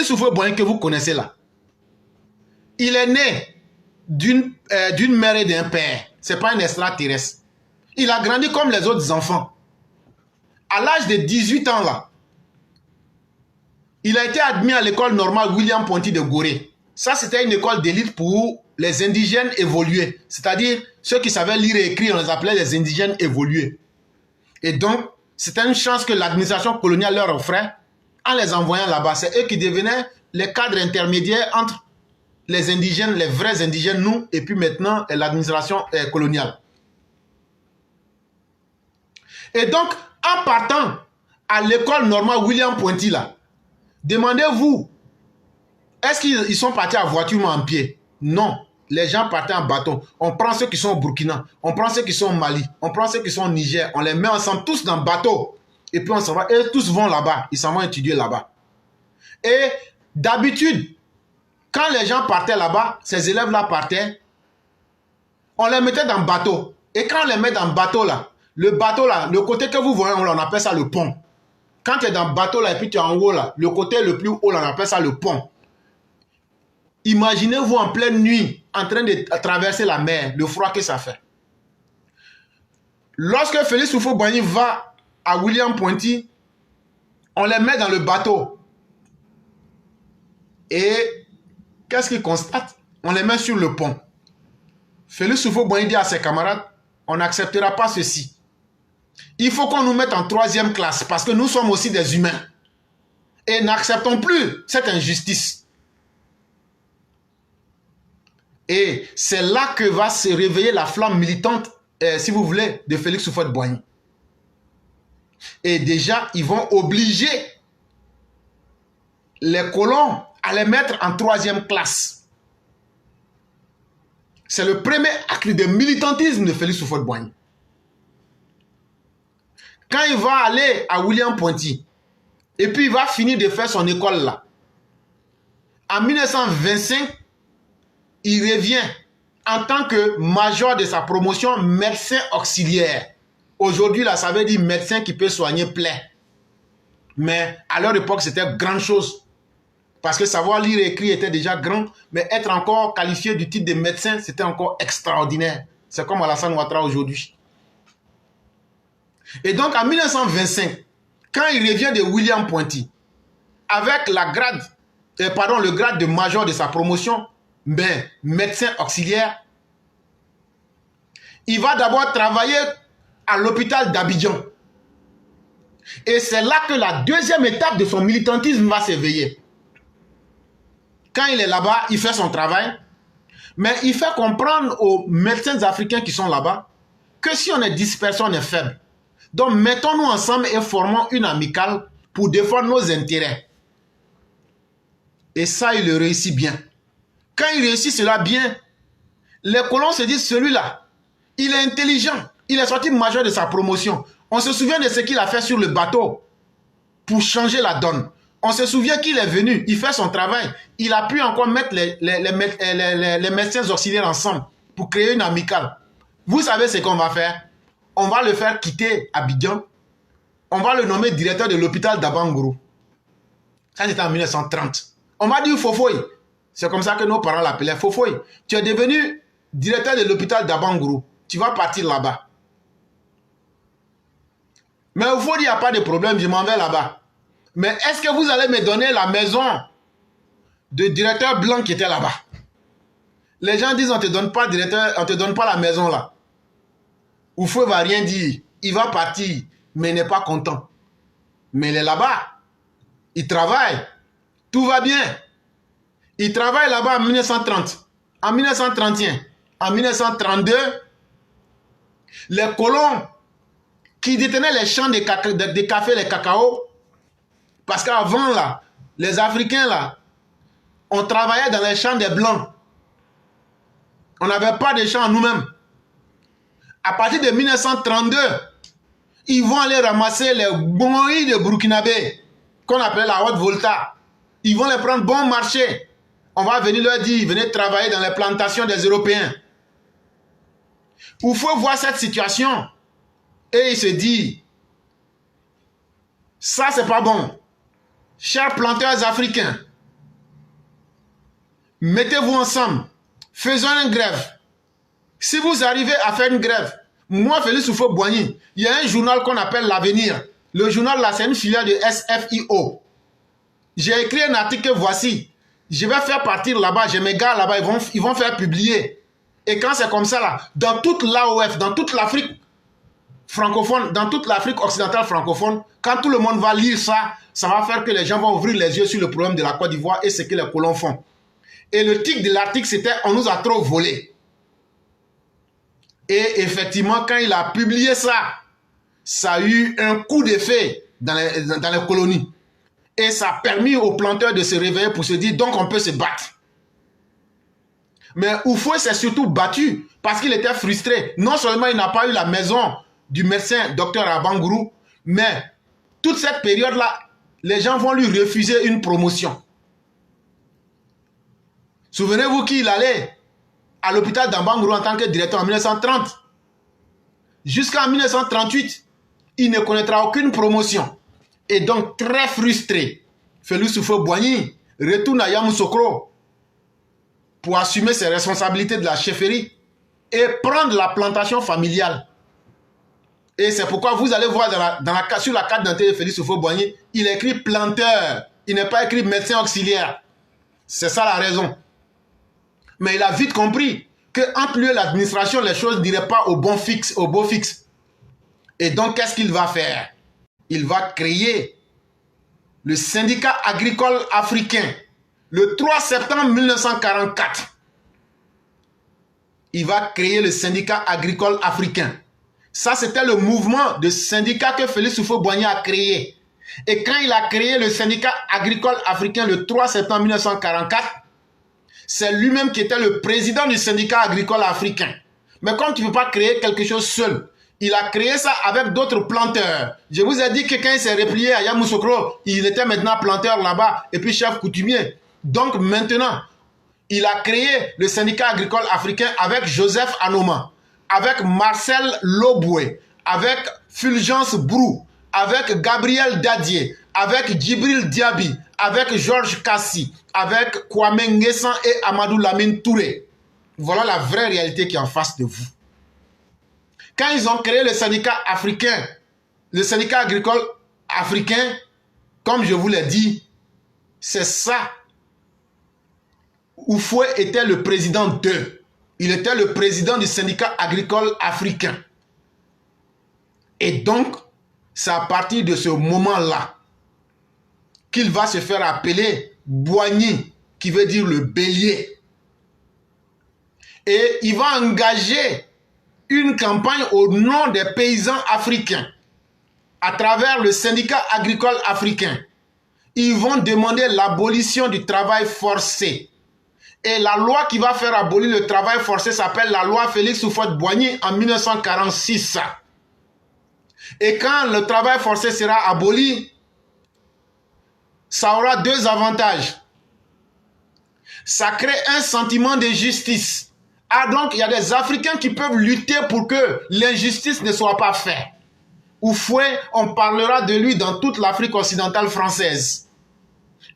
Félix Houphouët-Boigny que vous connaissez là, il est né d'une mère et d'un père. Ce n'est pas un extraterrestre. Il a grandi comme les autres enfants. À l'âge de 18 ans là, il a été admis à l'école normale William Ponty de Gorée. Ça, c'était une école d'élite pour les indigènes évolués. C'est-à-dire, ceux qui savaient lire et écrire, on les appelait les indigènes évolués. Et donc, c'était une chance que l'administration coloniale leur offrait en les envoyant là-bas. C'est eux qui devenaient les cadres intermédiaires entre les indigènes, les vrais indigènes, nous, et puis maintenant, l'administration coloniale. Et donc, en partant à l'école normale William Ponty, là, demandez-vous, est-ce qu'ils sont partis à voiture ou en pied? Non, les gens partaient en bateau. On prend ceux qui sont au Burkina, on prend ceux qui sont au Mali, on prend ceux qui sont au Niger, on les met ensemble tous dans le bateau. Et puis on s'en va, et tous vont là-bas, ils s'en vont étudier là-bas. Et d'habitude, quand les gens partaient là-bas, ces élèves-là partaient, on les mettait dans le bateau. Et quand on les met dans le bateau là, le côté que vous voyez, on appelle ça le pont. Quand tu es dans le bateau là et puis tu es en haut là, le côté le plus haut là, on appelle ça le pont. Imaginez-vous en pleine nuit en train de traverser la mer, le froid que ça fait. Lorsque Félix Houphouët-Boigny va à William Ponty, on les met dans le bateau. Et qu'est-ce qu'il constate? On les met sur le pont. Félix Houphouët-Boigny dit à ses camarades, on n'acceptera pas ceci. Il faut qu'on nous mette en 3e classe parce que nous sommes aussi des humains. Et n'acceptons plus cette injustice. Et c'est là que va se réveiller la flamme militante, si vous voulez, de Félix Houphouët-Boigny. Et déjà, ils vont obliger les colons à les mettre en 3e classe. C'est le premier acte de militantisme de Félix Houphouët-Boigny. Quand il va aller à William Ponty, et puis il va finir de faire son école là, en 1925, il revient en tant que major de sa promotion médecin auxiliaire. Aujourd'hui, là, ça veut dire médecin qui peut soigner plaie. Mais à leur époque, c'était grande chose. Parce que savoir lire et écrire était déjà grand, mais être encore qualifié du titre de médecin, c'était encore extraordinaire. C'est comme Alassane Ouattara aujourd'hui. Et donc, en 1925, quand il revient de William Ponty, avec le grade de major de sa promotion, mais médecin auxiliaire, il va d'abord travailler à l'hôpital d'Abidjan. Et c'est là que la 2e étape de son militantisme va s'éveiller. Quand il est là-bas, il fait son travail, mais il fait comprendre aux médecins africains qui sont là-bas que si on est dispersé, on est faible. Donc mettons-nous ensemble et formons une amicale pour défendre nos intérêts. Et ça, il le réussit bien. Quand il réussit cela bien, les colons se disent, celui-là, il est intelligent, il est sorti major de sa promotion. On se souvient de ce qu'il a fait sur le bateau pour changer la donne. On se souvient qu'il est venu, il fait son travail. Il a pu encore mettre les médecins auxiliaires ensemble pour créer une amicale. Vous savez ce qu'on va faire? On va le faire quitter Abidjan. On va le nommer directeur de l'hôpital d'Abangourou. Ça, c'était en 1930. On va dire Fofoy. C'est comme ça que nos parents l'appelaient. Fofoy, tu es devenu directeur de l'hôpital d'Abangourou. Tu vas partir là-bas. Mais il faut dire, il n'y a pas de problème, je m'en vais là-bas. Mais est-ce que vous allez me donner la maison de directeur blanc qui était là-bas? Les gens disent, on ne te donne pas directeur, on ne te donne pas la maison là. Oufoué ne va rien dire. Il va partir, mais il n'est pas content. Mais il est là-bas. Il travaille. Tout va bien. Il travaille là-bas en 1930. En 1931. En 1932, les colons qui détenaient les champs de café, les cacao, parce qu'avant, là, les Africains, là, on travaillait dans les champs des Blancs. On n'avait pas de champs nous-mêmes. À partir de 1932, ils vont aller ramasser les bonhommes de Burkinabé, qu'on appelait la haute volta. Ils vont les prendre bon marché. On va venir leur dire, venez travailler dans les plantations des Européens. Il faut voir cette situation. Et il se dit, ça c'est pas bon. Chers planteurs africains, Mettez-vous ensemble. Faisons une grève. Si vous arrivez à faire une grève, moi, Félix Houphouët-Boigny, il y a un journal qu'on appelle L'Avenir. Le journal là, c'est une filiale de SFIO. J'ai écrit un article, voici. Je vais faire partir là-bas, j'ai mes gars là-bas, ils vont faire publier. Et quand c'est comme ça là, dans toute l'AOF, dans toute l'Afrique francophone, dans toute l'Afrique occidentale francophone, quand tout le monde va lire ça, ça va faire que les gens vont ouvrir les yeux sur le problème de la Côte d'Ivoire et ce que les colons font. Et le titre de l'article, c'était « On nous a trop volé ». Et effectivement, quand il a publié ça, ça a eu un coup d'effet dans les colonies. Et ça a permis aux planteurs de se réveiller pour se dire, donc on peut se battre. Mais Houphouët s'est surtout battu parce qu'il était frustré. Non seulement il n'a pas eu la maison du médecin Dr Abangourou, mais toute cette période-là, les gens vont lui refuser une promotion. Souvenez-vous qu'il allait à l'hôpital d'Abangourou en tant que directeur en 1930. Jusqu'en 1938, il ne connaîtra aucune promotion. Et donc, très frustré, Félix Houphouët-Boigny retourne à Yamoussoukro pour assumer ses responsabilités de la chefferie et prendre la plantation familiale. Et c'est pourquoi vous allez voir sur la carte d'identité de Félix Houphouët-Boigny, il est écrit planteur, il n'est pas écrit médecin auxiliaire. C'est ça la raison. Mais il a vite compris qu'entre lui et l'administration, les choses n'iraient pas au beau fixe. Et donc, qu'est-ce qu'il va faire? Il va créer le syndicat agricole africain le 3 septembre 1944. Il va créer le syndicat agricole africain. Ça, c'était le mouvement de syndicat que Félix Houphouët-Boigny a créé. Et quand il a créé le syndicat agricole africain le 3 septembre 1944, c'est lui-même qui était le président du syndicat agricole africain. Mais comme tu ne peux pas créer quelque chose seul, il a créé ça avec d'autres planteurs. Je vous ai dit que quand il s'est replié à Yamoussoukro, il était maintenant planteur là-bas et puis chef coutumier. Donc maintenant, il a créé le syndicat agricole africain avec Joseph Anoma, avec Marcel Loboué, avec Fulgence Brou, avec Gabriel Dadier, avec Djibril Diaby, avec Georges Kassi, avec Kwame Nguessan et Amadou Lamine Touré. Voilà la vraie réalité qui est en face de vous. Quand ils ont créé le syndicat africain, le syndicat agricole africain, comme je vous l'ai dit, c'est ça. Houphouët était le président d'eux. Il était le président du syndicat agricole africain. Et donc, c'est à partir de ce moment-là qu'il va se faire appeler Boigny, qui veut dire le bélier. Et il va engager une campagne au nom des paysans africains à travers le syndicat agricole africain. Ils vont demander l'abolition du travail forcé. Et la loi qui va faire abolir le travail forcé s'appelle la loi Félix Houphouët-Boigny en 1946. Et quand le travail forcé sera aboli, ça aura deux avantages. Ça crée un sentiment de justice. Ah donc, il y a des Africains qui peuvent lutter pour que l'injustice ne soit pas faite. Houphouët, on parlera de lui dans toute l'Afrique occidentale française.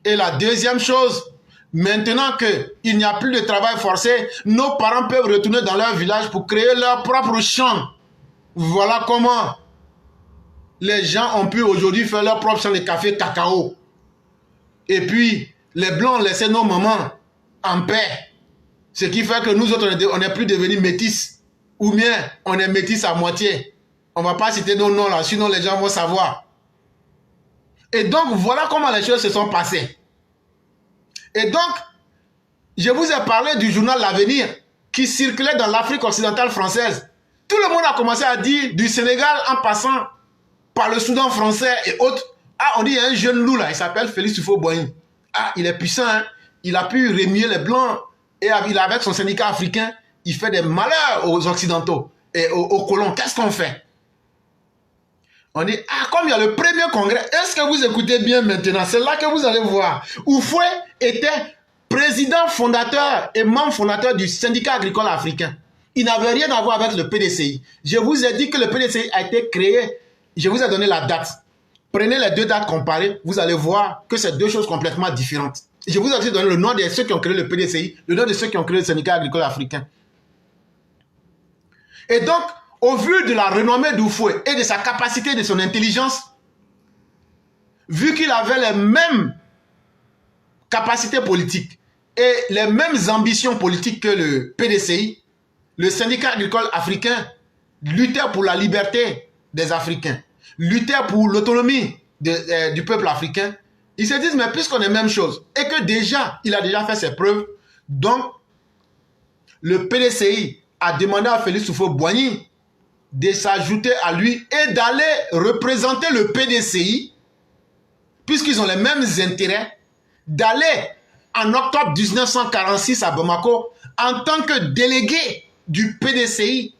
Et la deuxième chose, maintenant qu'il n'y a plus de travail forcé, nos parents peuvent retourner dans leur village pour créer leur propre champ. Voilà comment les gens ont pu aujourd'hui faire leur propre champ de café cacao. Et puis, les Blancs ont laissé nos mamans en paix. Ce qui fait que nous autres, on n'est plus devenus métis. Ou bien, on est métis à moitié. On ne va pas citer nos noms là, sinon les gens vont savoir. Et donc, voilà comment les choses se sont passées. Et donc, je vous ai parlé du journal L'Avenir qui circulait dans l'Afrique occidentale française. Tout le monde a commencé à dire du Sénégal en passant par le Soudan français et autres. Ah, on dit il y a un jeune loup là, il s'appelle Félix Houphouët-Boigny. Ah, il est puissant, hein? Il a pu remuer les Blancs et avec son syndicat africain, il fait des malheurs aux Occidentaux et aux colons. Qu'est-ce qu'on fait? On dit, ah, comme il y a le premier congrès, est-ce que vous écoutez bien maintenant? C'est là que vous allez voir. Houphouët était président fondateur et membre fondateur du syndicat agricole africain. Il n'avait rien à voir avec le PDCI. Je vous ai dit que le PDCI a été créé, je vous ai donné la date. Prenez les deux dates comparées, vous allez voir que c'est deux choses complètement différentes. Je vous ai aussi donné le nom de ceux qui ont créé le PDCI, le nom de ceux qui ont créé le syndicat agricole africain. Et donc, au vu de la renommée d'Houphouët et de sa capacité, de son intelligence, vu qu'il avait les mêmes capacités politiques et les mêmes ambitions politiques que le PDCI, le syndicat agricole africain luttait pour la liberté des Africains, luttait pour l'autonomie du peuple africain. Ils se disent, mais puisqu'on est même chose, et que déjà, il a déjà fait ses preuves, donc le PDCI a demandé à Félix Houphouët-Boigny de s'ajouter à lui et d'aller représenter le PDCI, puisqu'ils ont les mêmes intérêts, d'aller en octobre 1946 à Bamako en tant que délégué du PDCI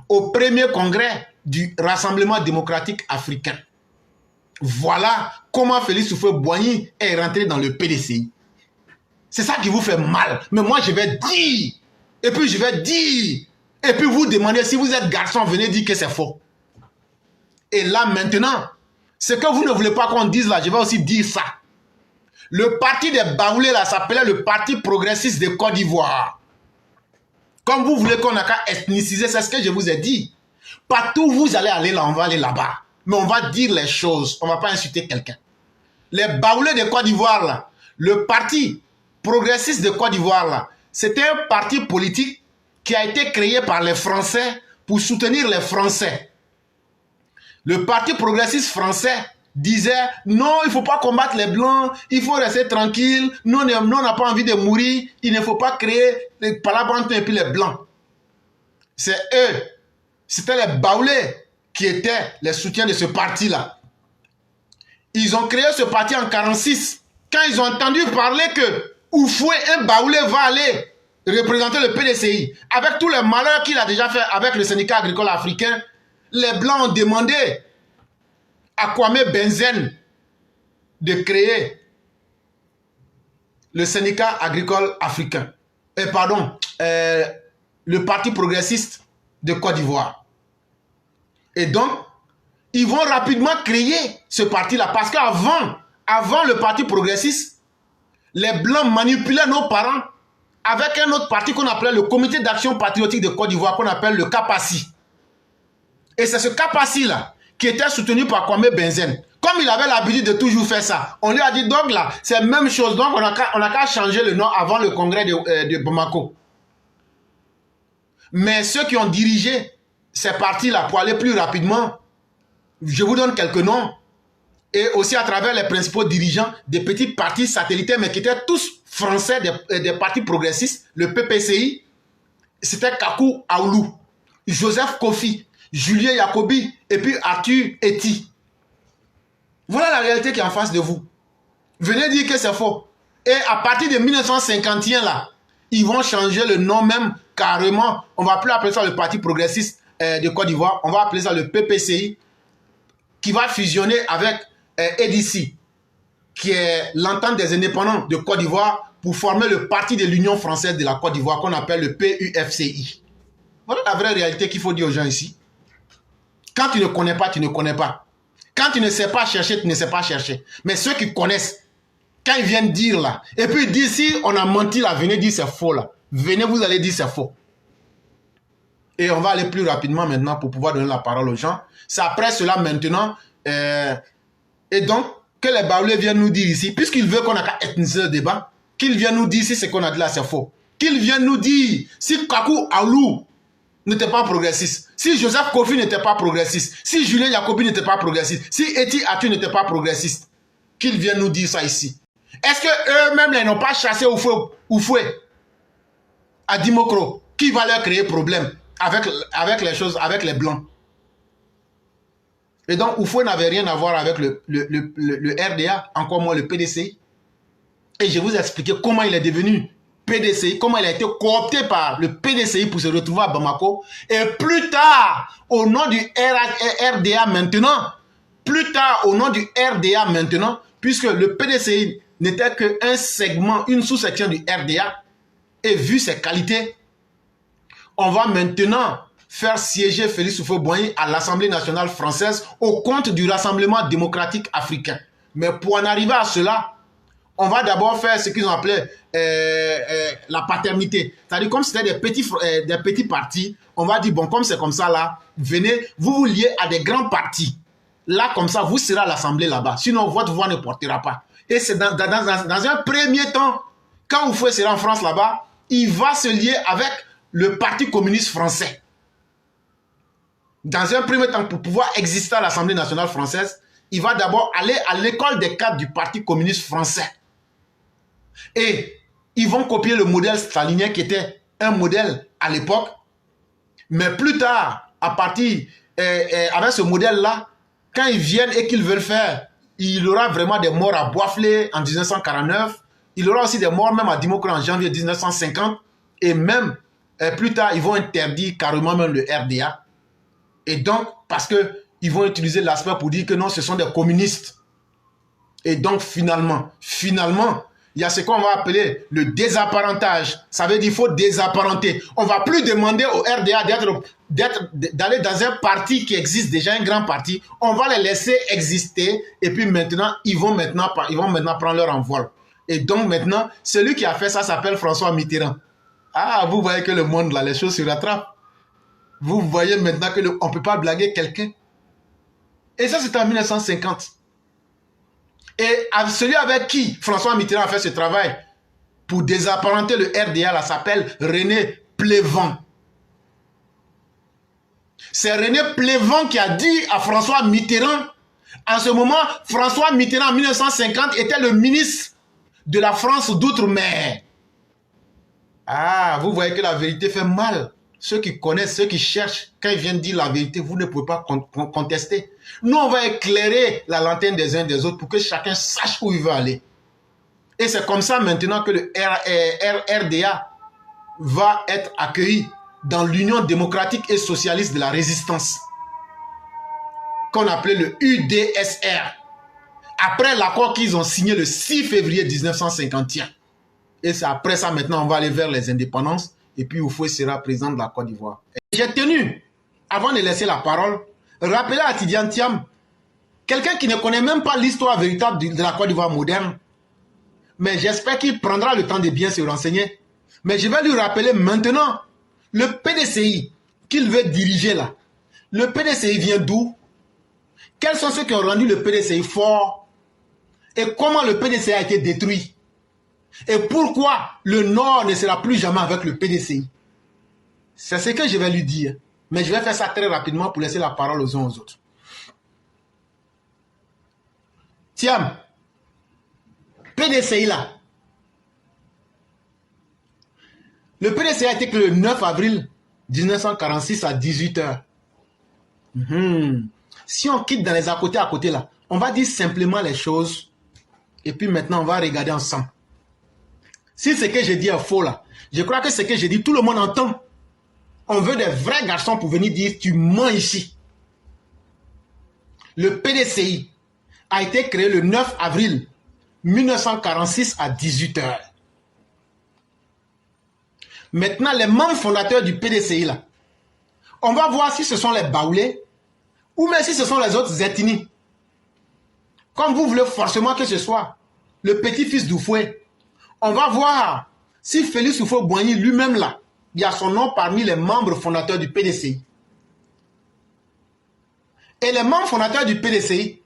au premier congrès du Rassemblement démocratique africain. Voilà comment Félix Houphouët-Boigny est rentré dans le PDCI. C'est ça qui vous fait mal. Mais moi, je vais dire. Et puis, je vais dire. Et puis, vous demandez, si vous êtes garçon, venez dire que c'est faux. Et là, maintenant, ce que vous ne voulez pas qu'on dise là, je vais aussi dire ça. Le parti des Baoulés, là, s'appelait le Parti progressiste de Côte d'Ivoire. Comme vous voulez qu'on n'a qu'à ethniciser, c'est ce que je vous ai dit. Partout où vous allez aller là, on va aller là-bas. Mais on va dire les choses. On ne va pas insulter quelqu'un. Les Baoulés de Côte d'Ivoire, là, le Parti progressiste de Côte d'Ivoire, là, c'était un parti politique qui a été créé par les Français pour soutenir les Français. Le Parti progressiste français disait non, il ne faut pas combattre les Blancs, il faut rester tranquille, nous on n'a pas envie de mourir, il ne faut pas créer les palabres et puis les Blancs. C'est eux, c'était les Baoulés qui étaient les soutiens de ce parti-là. Ils ont créé ce parti en 1946. Quand ils ont entendu parler que Houphouët, un Baoulé, va aller représenter le PDCI, avec tous les malheurs qu'il a déjà fait avec le syndicat agricole africain, les Blancs ont demandé à Kwame Benzen de créer le syndicat agricole africain. Le Parti progressiste de Côte d'Ivoire. Et donc, ils vont rapidement créer ce parti-là. Parce qu'avant le Parti progressiste, les Blancs manipulaient nos parents avec un autre parti qu'on appelait le Comité d'action patriotique de Côte d'Ivoire, qu'on appelle le CAPACI. Et c'est ce CAPACI-là qui était soutenu par Kwame Benzen. Comme il avait l'habitude de toujours faire ça, on lui a dit, donc là, c'est la même chose. Donc on a qu'à changer le nom avant le congrès de Bamako. Mais ceux qui ont dirigé ces partis-là pour aller plus rapidement, je vous donne quelques noms, et aussi à travers les principaux dirigeants des petits partis satellitaires, mais qui étaient tous français, des partis progressistes, le PPCI, c'était Kakou Aoulou, Joseph Kofi, Julien Yacobi, et puis Arthur Eti. Voilà la réalité qui est en face de vous. Venez dire que c'est faux. Et à partir de 1951, là, ils vont changer le nom même carrément. On va plus appeler ça le Parti progressiste de Côte d'Ivoire. On va appeler ça le PPCI, qui va fusionner avec EDIC, qui est l'entente des indépendants de Côte d'Ivoire, pour former le Parti de l'Union française de la Côte d'Ivoire, qu'on appelle le PUFCI. Voilà la vraie réalité qu'il faut dire aux gens ici. Quand tu ne connais pas, tu ne connais pas. Quand tu ne sais pas chercher, tu ne sais pas chercher. Mais ceux qui connaissent, quand ils viennent dire là, et puis d'ici, on a menti là, venez dire c'est faux là. Venez, vous allez dire c'est faux. Et on va aller plus rapidement maintenant pour pouvoir donner la parole aux gens. C'est après cela maintenant. Et donc, que les Baoulés viennent nous dire ici, puisqu'ils veulent qu'on a qu'à ethniser le débat, qu'ils viennent nous dire si ce qu'on a dit là c'est faux. Qu'ils viennent nous dire si Kakou Aoulou n'était pas progressiste, si Joseph Kofi n'était pas progressiste, si Julien Yacobi n'était pas progressiste, si Eti Atu n'était pas progressiste, qu'ils viennent nous dire ça ici. Est-ce qu'eux-mêmes ils n'ont pas chassé Houphouët à Dimokro, qui va leur créer problème avec les choses, avec les Blancs? Et donc Houphouët n'avait rien à voir avec le RDA, encore moins le PDCI. Et je vous ai expliqué comment il est devenu PDCI, comment il a été coopté par le PDCI pour se retrouver à Bamako. Et plus tard, au nom du RDA maintenant, puisque le PDCI n'était qu'un segment, une sous-section du RDA, et vu ses qualités, on va maintenant faire siéger Félix Houphouët-Boigny à l'Assemblée nationale française au compte du Rassemblement démocratique africain. Mais pour en arriver à cela, on va d'abord faire ce qu'ils ont appelé la paternité. C'est-à-dire, comme c'était des petits partis, on va dire, bon, comme c'est comme ça là, venez, vous vous liez à des grands partis. Là, comme ça, vous serez à l'Assemblée là-bas. Sinon, votre voix ne portera pas. Et c'est dans un premier temps, quand Oufoué sera en France là-bas, il va se lier avec le Parti communiste français. Dans un premier temps, pour pouvoir exister à l'Assemblée nationale française, il va d'abord aller à l'école des cadres du Parti communiste français. Et ils vont copier le modèle stalinien qui était un modèle à l'époque. Mais plus tard, à partir avec ce modèle-là, quand ils viennent et qu'ils veulent faire, il y aura vraiment des morts à Boisflé en 1949. Il y aura aussi des morts même à Dimokro en janvier 1950. Et même plus tard, ils vont interdire carrément même le RDA. Et donc, parce qu'ils vont utiliser l'aspect pour dire que non, ce sont des communistes. Et donc, finalement, il y a ce qu'on va appeler le désapparentage. Ça veut dire qu'il faut désapparenter. On ne va plus demander au RDA d'aller dans un parti qui existe déjà, un grand parti. On va les laisser exister. Et puis maintenant, ils vont maintenant prendre leur envol. Et donc maintenant, celui qui a fait ça s'appelle François Mitterrand. Ah, vous voyez que le monde, là, les choses se rattrapent. Vous voyez maintenant qu'on ne peut pas blaguer quelqu'un. Et ça, c'était en 1950. Et celui avec qui François Mitterrand a fait ce travail pour désapparenter le RDA, là, s'appelle René Plévan. C'est René Plévan qui a dit à François Mitterrand, en ce moment, François Mitterrand en 1950 était le ministre de la France d'outre-mer. Ah, vous voyez que la vérité fait mal. Ceux qui connaissent, ceux qui cherchent, quand ils viennent dire la vérité, vous ne pouvez pas contester. Nous, on va éclairer la lanterne des uns des autres pour que chacun sache où il veut aller. Et c'est comme ça maintenant que le RDA va être accueilli dans l'Union démocratique et socialiste de la résistance, qu'on appelait le UDSR, après l'accord qu'ils ont signé le 6 février 1951. Et c'est après ça, maintenant, on va aller vers les indépendances. Et puis Oufoué sera président de la Côte d'Ivoire. J'ai tenu, avant de laisser la parole, rappeler à Tidiane Thiam, quelqu'un qui ne connaît même pas l'histoire véritable de la Côte d'Ivoire moderne, mais j'espère qu'il prendra le temps de bien se renseigner. Mais je vais lui rappeler maintenant, le PDCI qu'il veut diriger là, le PDCI vient d'où? Quels sont ceux qui ont rendu le PDCI fort? Et comment le PDCI a été détruit? Et pourquoi le Nord ne sera plus jamais avec le PDCI? C'est ce que je vais lui dire. Mais je vais faire ça très rapidement pour laisser la parole aux uns aux autres. Tiens, PDCI là. Le PDCI a été créé le 9 avril 1946 à 18 h. Si on quitte dans les à côté là, on va dire simplement les choses. Et puis maintenant, on va regarder ensemble. Si ce que j'ai dit est faux là, je crois que ce que j'ai dit, tout le monde entend. On veut des vrais garçons pour venir dire tu mens ici. Le PDCI a été créé le 9 avril 1946 à 18 h. Maintenant, les membres fondateurs du PDCI là, on va voir si ce sont les Baoulés ou même si ce sont les autres ethnies. Comme vous voulez forcément que ce soit le petit-fils d'Oufoué. On va voir si Félix Houphouët-Boigny lui-même là, il y a son nom parmi les membres fondateurs du PDCI. Et les membres fondateurs du PDCI,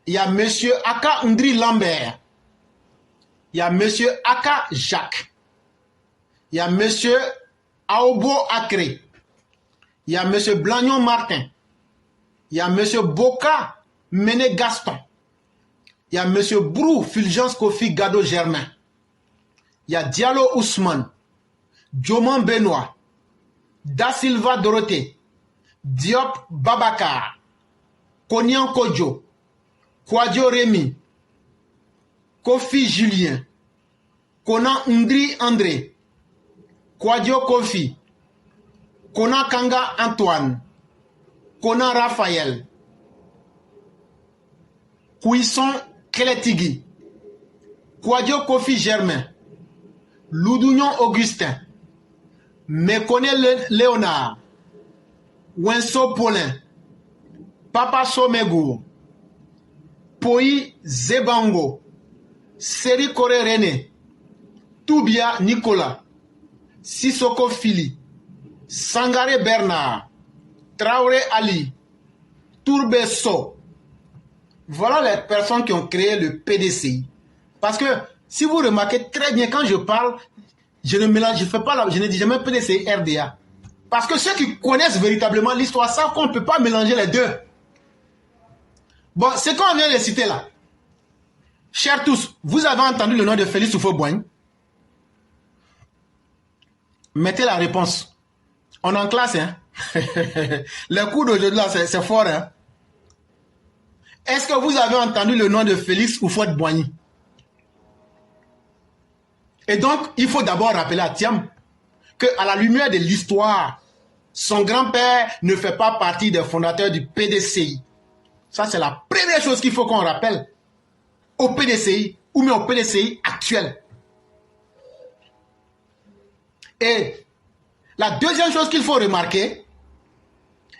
il y a M. Aka Ndri Lambert, il y a M. Aka Jacques, il y a M. Aobo Akre, il y a M. Blagnon Martin, il y a M. Boka Mene Gaston, il y a M. Brou Fulgence Kofi Gado Germain, il y a Diallo Ousmane, Dioman Benoît, Da Silva Dorothée, Diop Babakar, Konyan Kodjo, Kwadjo Rémi, Kofi Julien, Konan Ndri André, Kwadjo Kofi, Konan Kanga Antoine, Konan Raphaël, Kouisson Keletigi, Kwadjo Kofi Germain, Loudounion Augustin, Mekone Léonard, Wenso Paulin, Papa Somego, Poi Zebango, Séri Kore René, Toubia Nicolas, Sissoko Fili, Sangaré Bernard, Traoré Ali, Tourbe So. Voilà les personnes qui ont créé le PDCI. Parce que si vous remarquez très bien, quand je parle, je ne mélange, je ne dis jamais PDCI RDA. Parce que ceux qui connaissent véritablement l'histoire savent qu'on ne peut pas mélanger les deux. Bon, ce qu'on vient de citer là. Chers tous, vous avez entendu le nom de Félix Houphouët-Boigny? Mettez la réponse. On est en classe, hein? Les cours d'aujourd'hui là, c'est fort, hein? Est-ce que vous avez entendu le nom de Félix Houphouët-Boigny? Et donc, il faut d'abord rappeler à Thiam qu'à la lumière de l'histoire, son grand-père ne fait pas partie des fondateurs du PDCI. Ça, c'est la première chose qu'il faut qu'on rappelle au PDCI, ou même au PDCI actuel. Et la deuxième chose qu'il faut remarquer,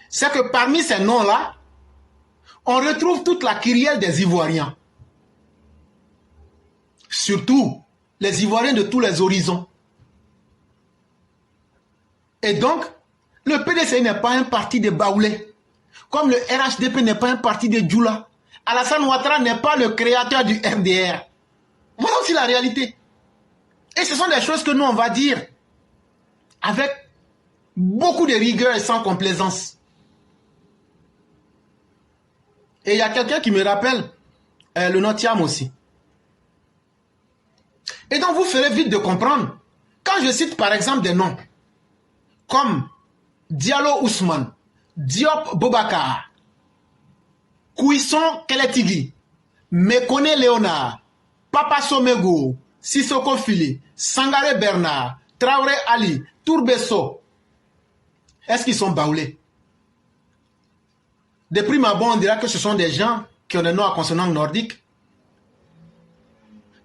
c'est que parmi ces noms-là, on retrouve toute la kyrielle des Ivoiriens. Surtout les Ivoiriens de tous les horizons. Et donc, le PDCI n'est pas un parti de Baoulé, comme le RHDP n'est pas un parti de Djoula. Alassane Ouattara n'est pas le créateur du RDR. Voilà aussi la réalité. Et ce sont des choses que nous, on va dire avec beaucoup de rigueur et sans complaisance. Et il y a quelqu'un qui me rappelle le nom Thiam aussi. Et donc, vous ferez vite de comprendre. Quand je cite par exemple des noms comme Diallo Ousmane, Diop Boubacar, Kouisson Keletigui, Mekone Léonard, Papa Somego, Sissoko Fili, Sangaré Bernard, Traoré Ali, Tourbe So, est-ce qu'ils sont baoulés? De prime abord, on dira que ce sont des gens qui ont des noms à consonance nordique.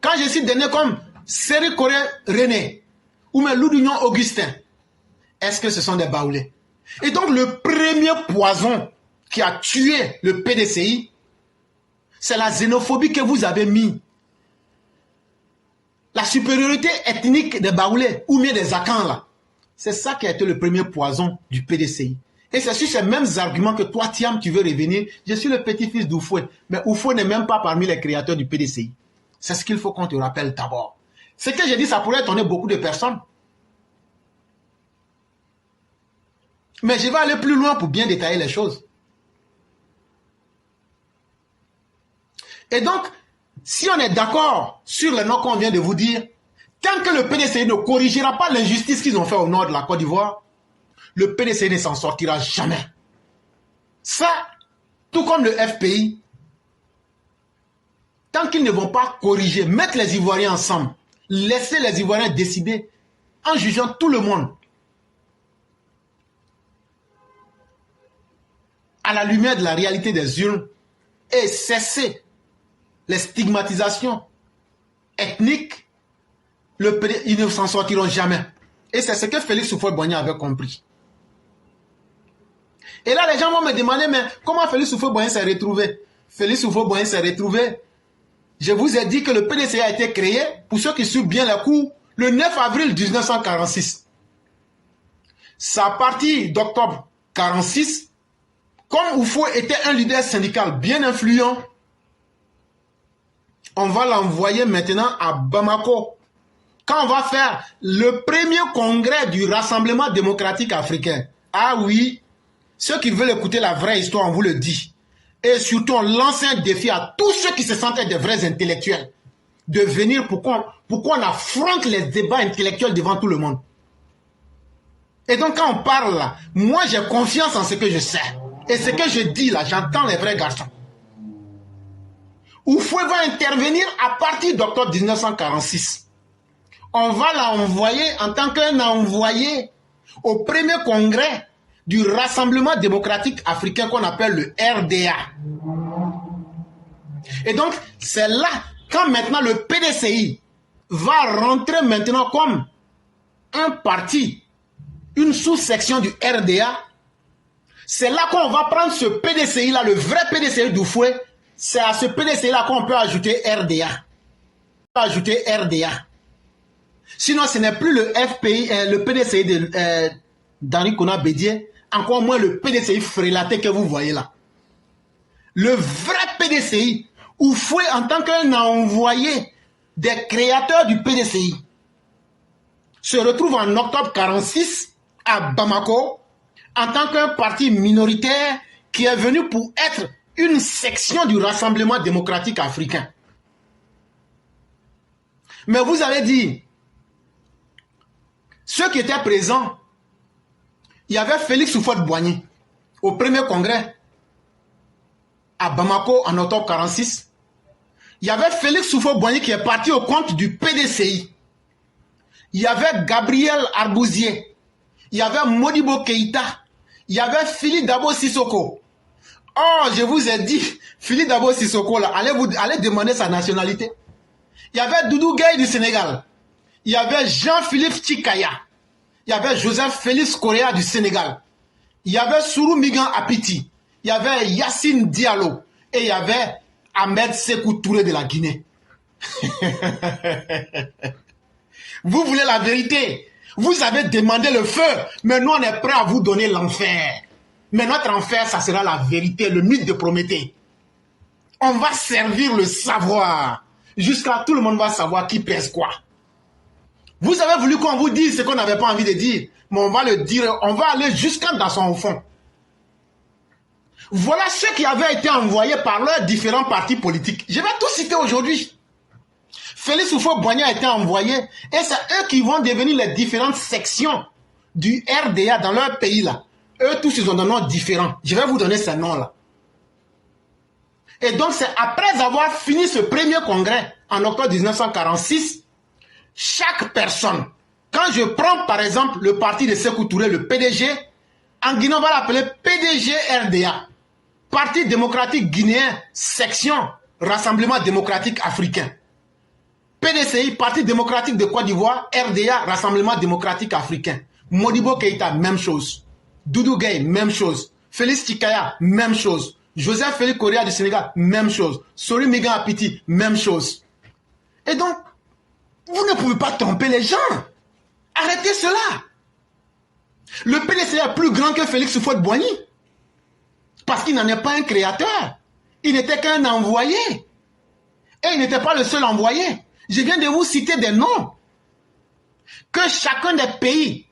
Quand je cite des noms comme Séri Kore René ou même Loudunion Augustin, est-ce que ce sont des baoulés? Et donc le premier poison qui a tué le PDCI, c'est la xénophobie que vous avez mis. La supériorité ethnique des baoulés ou bien des Akans là. C'est ça qui a été le premier poison du PDCI. Et c'est sur ces mêmes arguments que toi, Thiam, tu veux revenir. Je suis le petit-fils d'Oufoué. Mais Oufoué n'est même pas parmi les créateurs du PDCI. C'est ce qu'il faut qu'on te rappelle d'abord. Ce que j'ai dit, ça pourrait étonner beaucoup de personnes. Mais je vais aller plus loin pour bien détailler les choses. Et donc, si on est d'accord sur les noms qu'on vient de vous dire, tant que le PDCI ne corrigera pas l'injustice qu'ils ont fait au nord de la Côte d'Ivoire, le PDCI ne s'en sortira jamais. Ça, tout comme le FPI, tant qu'ils ne vont pas corriger, mettre les Ivoiriens ensemble, laisser les Ivoiriens décider en jugeant tout le monde, à la lumière de la réalité des urnes, et cesser les stigmatisations ethniques, ils ne s'en sortiront jamais. Et c'est ce que Félix Houphouët-Boigny avait compris. Et là, les gens vont me demander, mais comment Félix Houphouët-Boigny s'est retrouvé? Félix Houphouët-Boigny s'est retrouvé. Je vous ai dit que le PDCI a été créé, pour ceux qui suivent bien les cours, le 9 avril 1946. C'est à partir d'octobre 1946, comme Houphouët était un leader syndical bien influent, on va l'envoyer maintenant à Bamako. Quand on va faire le premier congrès du Rassemblement démocratique africain. Ah oui, ceux qui veulent écouter la vraie histoire, on vous le dit. Et surtout, on lance un défi à tous ceux qui se sentent des vrais intellectuels de venir pour qu'on affronte les débats intellectuels devant tout le monde. Et donc, quand on parle là, moi j'ai confiance en ce que je sais. Et ce que je dis là, j'entends les vrais garçons. Houphouët va intervenir à partir d'octobre 1946. On va l'envoyer en tant qu'un envoyé au premier congrès du Rassemblement démocratique africain qu'on appelle le RDA. Et donc, c'est là, quand maintenant le PDCI va rentrer maintenant comme un parti, une sous-section du RDA, c'est là qu'on va prendre ce PDCI-là, le vrai PDCI d'Houphouët, c'est à ce PDCI-là qu'on peut ajouter RDA. ajouter RDA. Sinon, ce n'est plus le FPI, le PDCI d'Henri Konan Bédié, encore moins le PDCI frélaté que vous voyez là. Le vrai PDCI, Houphouët en tant qu'un envoyé des créateurs du PDCI, se retrouve en octobre 1946 à Bamako en tant qu'un parti minoritaire qui est venu pour être une section du Rassemblement démocratique africain. Mais vous avez dit, ceux qui étaient présents, il y avait Félix Houphouët-Boigny au premier congrès à Bamako en octobre 1946. Il y avait Félix Houphouët-Boigny qui est parti au compte du PDCI. Il y avait Gabriel Arbouzier. Il y avait Modibo Keïta. Il y avait Philippe Dabo Sissoko. Oh, je vous ai dit, Philippe Dabo Sissoko, là, allez demander sa nationalité. Il y avait Doudou Gueye du Sénégal. Il y avait Jean-Philippe Tchikaya. Il y avait Joseph Félix Correa du Sénégal. Il y avait Sourou Migan Apiti. Il y avait Yacine Diallo. Et il y avait Ahmed Sékou Touré de la Guinée. Vous voulez la vérité? Vous avez demandé le feu, mais nous on est prêts à vous donner l'enfer. Mais notre enfer, ça sera la vérité, le mythe de Prométhée. On va servir le savoir. Jusqu'à tout le monde va savoir qui pèse quoi. Vous avez voulu qu'on vous dise ce qu'on n'avait pas envie de dire, mais on va le dire, on va aller jusqu'à dans son fond. Voilà ceux qui avaient été envoyés par leurs différents partis politiques. Je vais tout citer aujourd'hui. Félix Houphouët-Boigny a été envoyé et c'est eux qui vont devenir les différentes sections du RDA dans leur pays là. Eux tous ils ont des noms différents. Je vais vous donner ces noms là. Et donc c'est après avoir fini ce premier congrès en octobre 1946, chaque personne, quand je prends par exemple le parti de Sékou Touré, le PDG, en Guinée on va l'appeler PDG RDA, Parti démocratique guinéen, section Rassemblement démocratique africain. PDCI, Parti démocratique de Côte d'Ivoire, RDA, Rassemblement démocratique africain. Modibo Keïta, même chose. Doudou Gueye, même chose. Félix Tchikaya, même chose. Joseph Félix Correa du Sénégal, même chose. Sori Migan Apiti, même chose. Et donc, vous ne pouvez pas tromper les gens. Arrêtez cela. Le PDCI est plus grand que Félix Houphouët-Boigny. Parce qu'il n'en est pas un créateur. Il n'était qu'un envoyé. Et il n'était pas le seul envoyé. Je viens de vous citer des noms. Que chacun des pays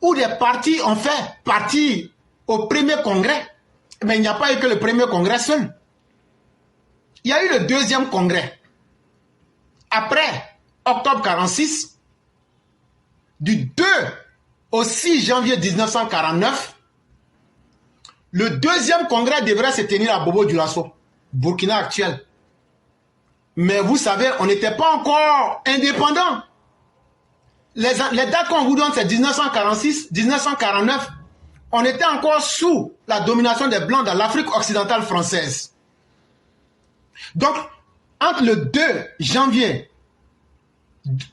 où des partis ont fait partie au premier congrès, mais il n'y a pas eu que le premier congrès seul. Il y a eu le deuxième congrès. Après octobre 1946, du 2 au 6 janvier 1949, le deuxième congrès devrait se tenir à Bobo-Dioulasso, Burkina actuel. Mais vous savez, on n'était pas encore indépendant. Les dates qu'on vous donne, c'est 1946, 1949. On était encore sous la domination des Blancs dans l'Afrique occidentale française. Donc, entre le 2 janvier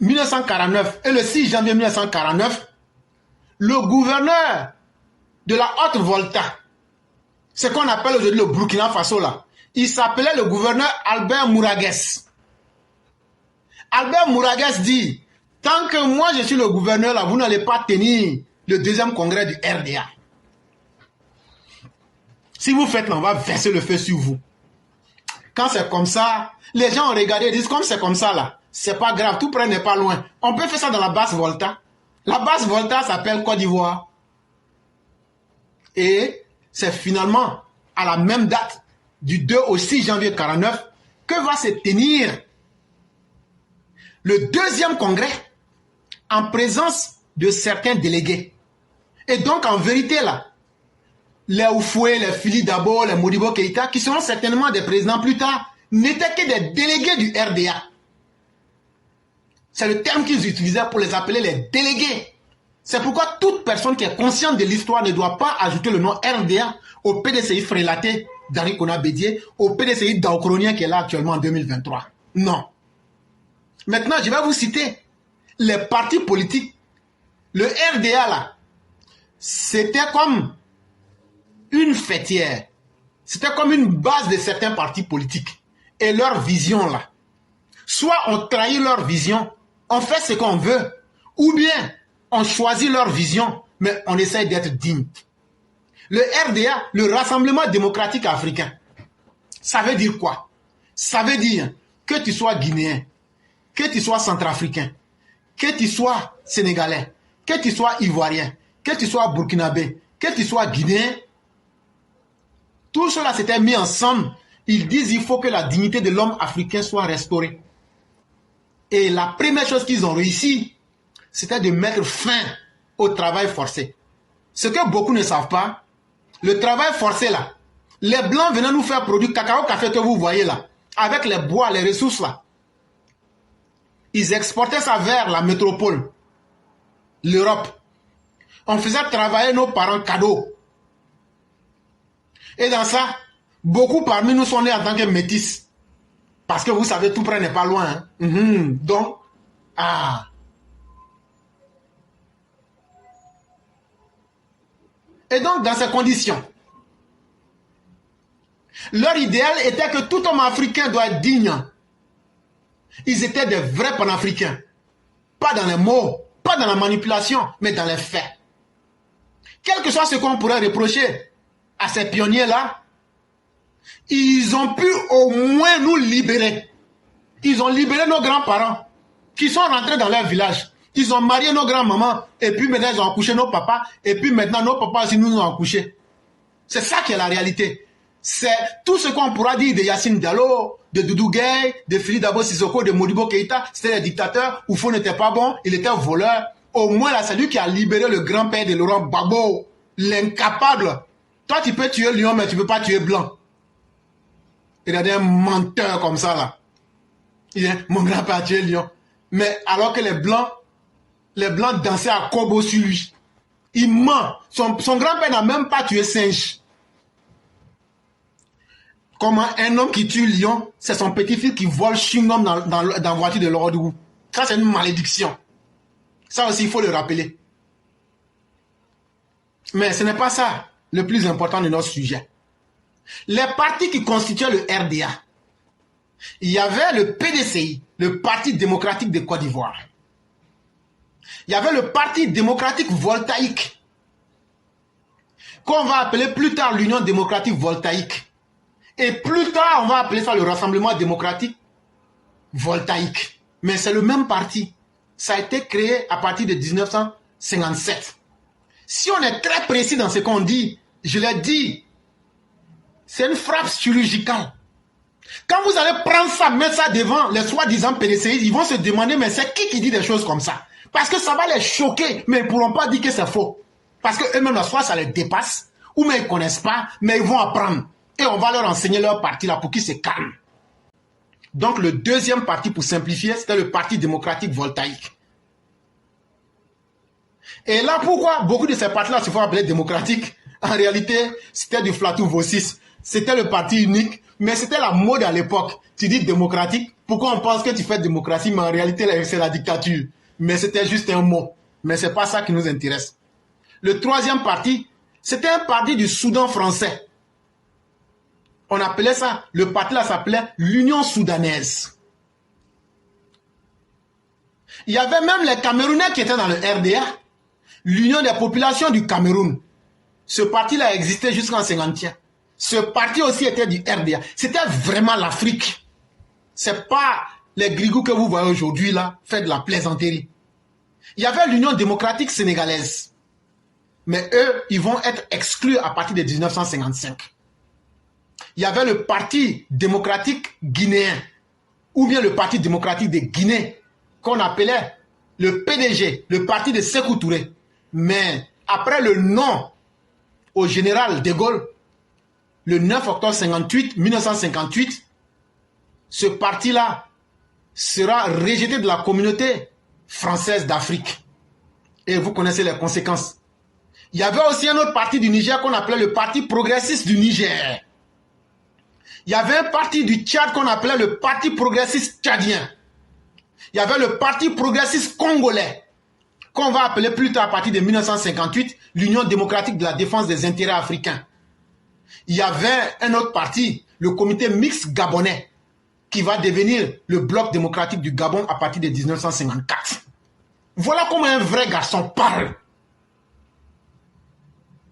1949 et le 6 janvier 1949, le gouverneur de la Haute-Volta, ce qu'on appelle aujourd'hui le Burkina Faso là, il s'appelait le gouverneur Albert Mouragues. Albert Mouragues dit, tant que moi je suis le gouverneur là, vous n'allez pas tenir le deuxième congrès du RDA. Si vous faites là, on va verser le feu sur vous. Quand c'est comme ça, les gens ont regardé et disent, comme c'est comme ça là, c'est pas grave, tout près n'est pas loin. On peut faire ça dans la basse Volta. La basse Volta s'appelle Côte d'Ivoire. Et c'est finalement à la même date, du 2 au 6 janvier 1949, que va se tenir le deuxième congrès en présence de certains délégués. Et donc en vérité là, les Houphouët, les Philippe Dabo, les Modibo Keïta, qui seront certainement des présidents plus tard, n'étaient que des délégués du RDA. C'est le terme qu'ils utilisaient pour les appeler les délégués. C'est pourquoi toute personne qui est consciente de l'histoire ne doit pas ajouter le nom RDA au PDCI frélaté d'Henri Konan Bédié, au PDCI daokronien qui est là actuellement en 2023. Non. Maintenant, je vais vous citer les partis politiques. Le RDA là, c'était comme une fêtière. C'était comme une base de certains partis politiques. Et leur vision là. Soit on trahit leur vision, on fait ce qu'on veut, ou bien on choisit leur vision, mais on essaie d'être digne. Le RDA, le Rassemblement démocratique africain, ça veut dire quoi? Ça veut dire que tu sois guinéen, que tu sois centrafricain, que tu sois sénégalais, que tu sois ivoirien, que tu sois burkinabé, que tu sois guinéen, tout cela s'était mis ensemble. Ils disent qu'il faut que la dignité de l'homme africain soit restaurée. Et la première chose qu'ils ont réussi, c'était de mettre fin au travail forcé. Ce que beaucoup ne savent pas, le travail forcé là, les Blancs venaient nous faire produire cacao, café que vous voyez là, avec les bois, les ressources là. Ils exportaient ça vers la métropole, l'Europe. On faisait travailler nos parents cadeaux. Et dans ça, beaucoup parmi nous sont nés en tant que métis. Parce que vous savez, tout près n'est pas loin. Hein? Donc, Et donc, dans ces conditions, leur idéal était que tout homme africain doit être digne. Ils étaient des vrais panafricains. Pas dans les mots, pas dans la manipulation, mais dans les faits. Quel que soit ce qu'on pourrait reprocher à ces pionniers-là, ils ont pu au moins nous libérer. Ils ont libéré nos grands-parents qui sont rentrés dans leur village. Ils ont marié nos grands-mamans et puis maintenant ils ont accouché nos papas et puis maintenant nos papas aussi nous ont accouchés. C'est ça qui est la réalité. C'est tout ce qu'on pourra dire de Yacine Diallo, de Doudou Gueye, de Philippe Dabo Sissoko, de Modibo Keïta. C'était des dictateurs. Oufo n'était pas bon, il était voleur. Au moins là, c'est lui qui a libéré le grand-père de Laurent Gbagbo, l'incapable. Toi tu peux tuer lion mais tu ne peux pas tuer blanc. Il y a des menteurs comme ça là. Il dit, mon grand-père a tué lion. Mais alors que les blancs dansaient à Kobo sur lui. Il ment. Son grand-père n'a même pas tué singe. Comment un homme qui tue lion, c'est son petit-fils qui vole chewing-gum dans la voiture de l'ordre. Ça, c'est une malédiction. Ça aussi, il faut le rappeler. Mais ce n'est pas ça le plus important de notre sujet. Les partis qui constituaient le RDA, il y avait le PDCI, le Parti démocratique de Côte d'Ivoire. Il y avait le Parti démocratique voltaïque, qu'on va appeler plus tard l'Union démocratique voltaïque. Et plus tard, on va appeler ça le Rassemblement démocratique voltaïque. Mais c'est le même parti. Ça a été créé à partir de 1957. Si on est très précis dans ce qu'on dit, je l'ai dit, c'est une frappe chirurgicale. Quand vous allez prendre ça, mettre ça devant les soi-disant PDCI, ils vont se demander, mais c'est qui dit des choses comme ça? Parce que ça va les choquer, mais ils ne pourront pas dire que c'est faux. Parce qu'eux-mêmes, soit ça les dépasse, ou même ils ne connaissent pas, mais ils vont apprendre. Et on va leur enseigner leur parti là pour qu'ils se calment. Donc le deuxième parti, pour simplifier, c'était le Parti démocratique voltaïque. Et là, pourquoi beaucoup de ces partis-là se font appeler démocratiques? En réalité, c'était du Flatou Vossis. C'était le parti unique, mais c'était la mode à l'époque. Tu dis démocratique, pourquoi on pense que tu fais démocratie, mais en réalité, c'est la dictature. Mais c'était juste un mot. Mais ce n'est pas ça qui nous intéresse. Le troisième parti, c'était un parti du Soudan français. On appelait ça, le parti là s'appelait l'Union soudanaise. Il y avait même les Camerounais qui étaient dans le RDA, l'Union des populations du Cameroun. Ce parti-là existait jusqu'en 1950. Ce parti aussi était du RDA. C'était vraiment l'Afrique. C'est pas les grigous que vous voyez aujourd'hui là, fait de la plaisanterie. Il y avait l'Union démocratique sénégalaise. Mais eux, ils vont être exclus à partir de 1955. Il y avait le Parti démocratique guinéen, ou bien le Parti démocratique de Guinée, qu'on appelait le PDG, le parti de Sékou Touré. Mais après le nom au général de Gaulle, le 9 octobre 1958, ce parti-là sera rejeté de la communauté française d'Afrique. Et vous connaissez les conséquences. Il y avait aussi un autre parti du Niger qu'on appelait le Parti progressiste du Niger. Il y avait un parti du Tchad qu'on appelait le Parti progressiste tchadien. Il y avait le Parti progressiste congolais, qu'on va appeler plus tard à partir de 1958, l'Union démocratique de la défense des intérêts africains. Il y avait un autre parti, le Comité mixte gabonais. qui va devenir le bloc démocratique du Gabon à partir de 1954. Voilà comment un vrai garçon parle.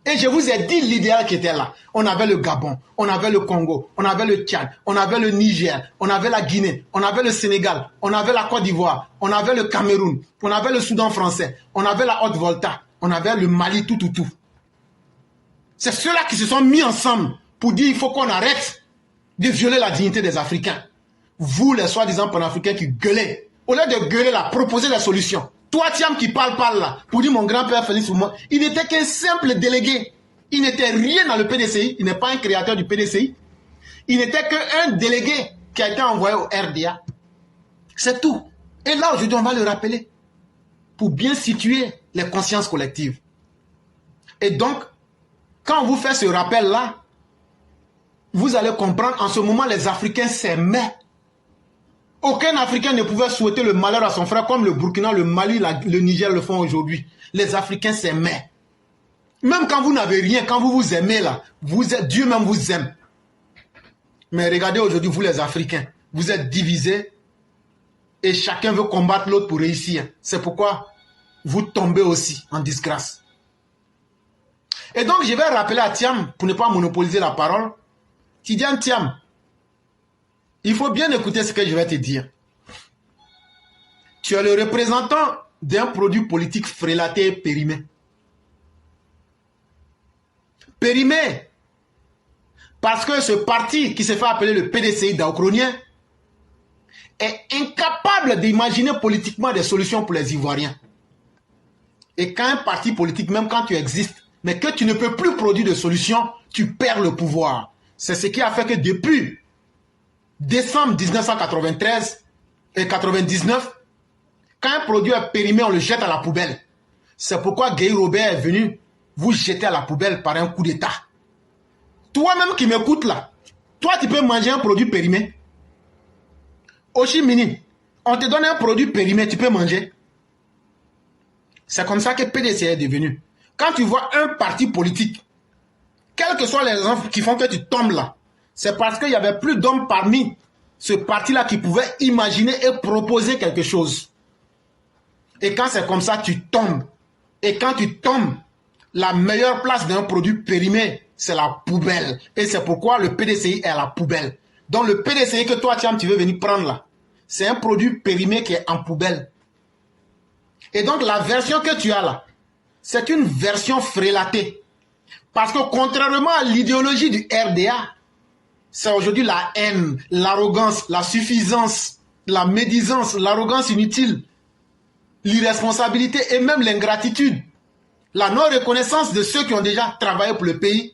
Et je vous ai dit l'idéal qui était là. On avait le Gabon, on avait le Congo, on avait le Tchad, on avait le Niger, on avait la Guinée, on avait le Sénégal, on avait la Côte d'Ivoire, on avait le Cameroun, on avait le Soudan français, on avait la Haute-Volta, on avait le Mali, tout. C'est ceux-là qui se sont mis ensemble pour dire il faut qu'on arrête de violer la dignité des Africains. Vous, les soi-disant panafricains qui gueulez, au lieu de gueuler là, proposez des solutions. Toi, Thiam, qui parle là, pour dire mon grand-père Félix Oumar, il n'était qu'un simple délégué. Il n'était rien dans le PDCI. Il n'est pas un créateur du PDCI. Il n'était qu'un délégué qui a été envoyé au RDA. C'est tout. Et là, aujourd'hui, on va le rappeler pour bien situer les consciences collectives. Et donc, quand on vous fait ce rappel-là, vous allez comprendre, en ce moment, les Africains s'aimaient. Aucun Africain ne pouvait souhaiter le malheur à son frère comme le Burkina, le Mali, le Niger le font aujourd'hui. Les Africains s'aimaient. Même quand vous n'avez rien, quand vous vous aimez là, Dieu même vous aime. Mais regardez aujourd'hui, vous les Africains, vous êtes divisés et chacun veut combattre l'autre pour réussir. C'est pourquoi vous tombez aussi en disgrâce. Et donc je vais rappeler à Thiam, pour ne pas monopoliser la parole, Tidiane Thiam, il faut bien écouter ce que je vais te dire. Tu es le représentant d'un produit politique frélaté et périmé. Périmé parce que ce parti qui se fait appeler le PDCI daokronien est incapable d'imaginer politiquement des solutions pour les Ivoiriens. Et quand un parti politique, même quand tu existes, mais que tu ne peux plus produire de solutions, tu perds le pouvoir. C'est ce qui a fait que depuis décembre 1993 et 99, quand un produit est périmé, on le jette à la poubelle. C'est pourquoi Guy Robert est venu vous jeter à la poubelle par un coup d'État. Toi-même qui m'écoutes là, toi tu peux manger un produit périmé. Oshimini, on te donne un produit périmé, tu peux manger. C'est comme ça que PDC est devenu. Quand tu vois un parti politique, quels que soient les raisons qui font que tu tombes là, c'est parce qu'il n'y avait plus d'hommes parmi ce parti-là qui pouvaient imaginer et proposer quelque chose. Et quand c'est comme ça, tu tombes. Et quand tu tombes, la meilleure place d'un produit périmé, c'est la poubelle. Et c'est pourquoi le PDCI est à la poubelle. Donc le PDCI que toi, Thiam, tu veux venir prendre là, c'est un produit périmé qui est en poubelle. Et donc la version que tu as là, c'est une version frélatée. Parce que contrairement à l'idéologie du RDA, c'est aujourd'hui la haine, l'arrogance, la suffisance, la médisance, l'arrogance inutile, l'irresponsabilité et même l'ingratitude. La non-reconnaissance de ceux qui ont déjà travaillé pour le pays.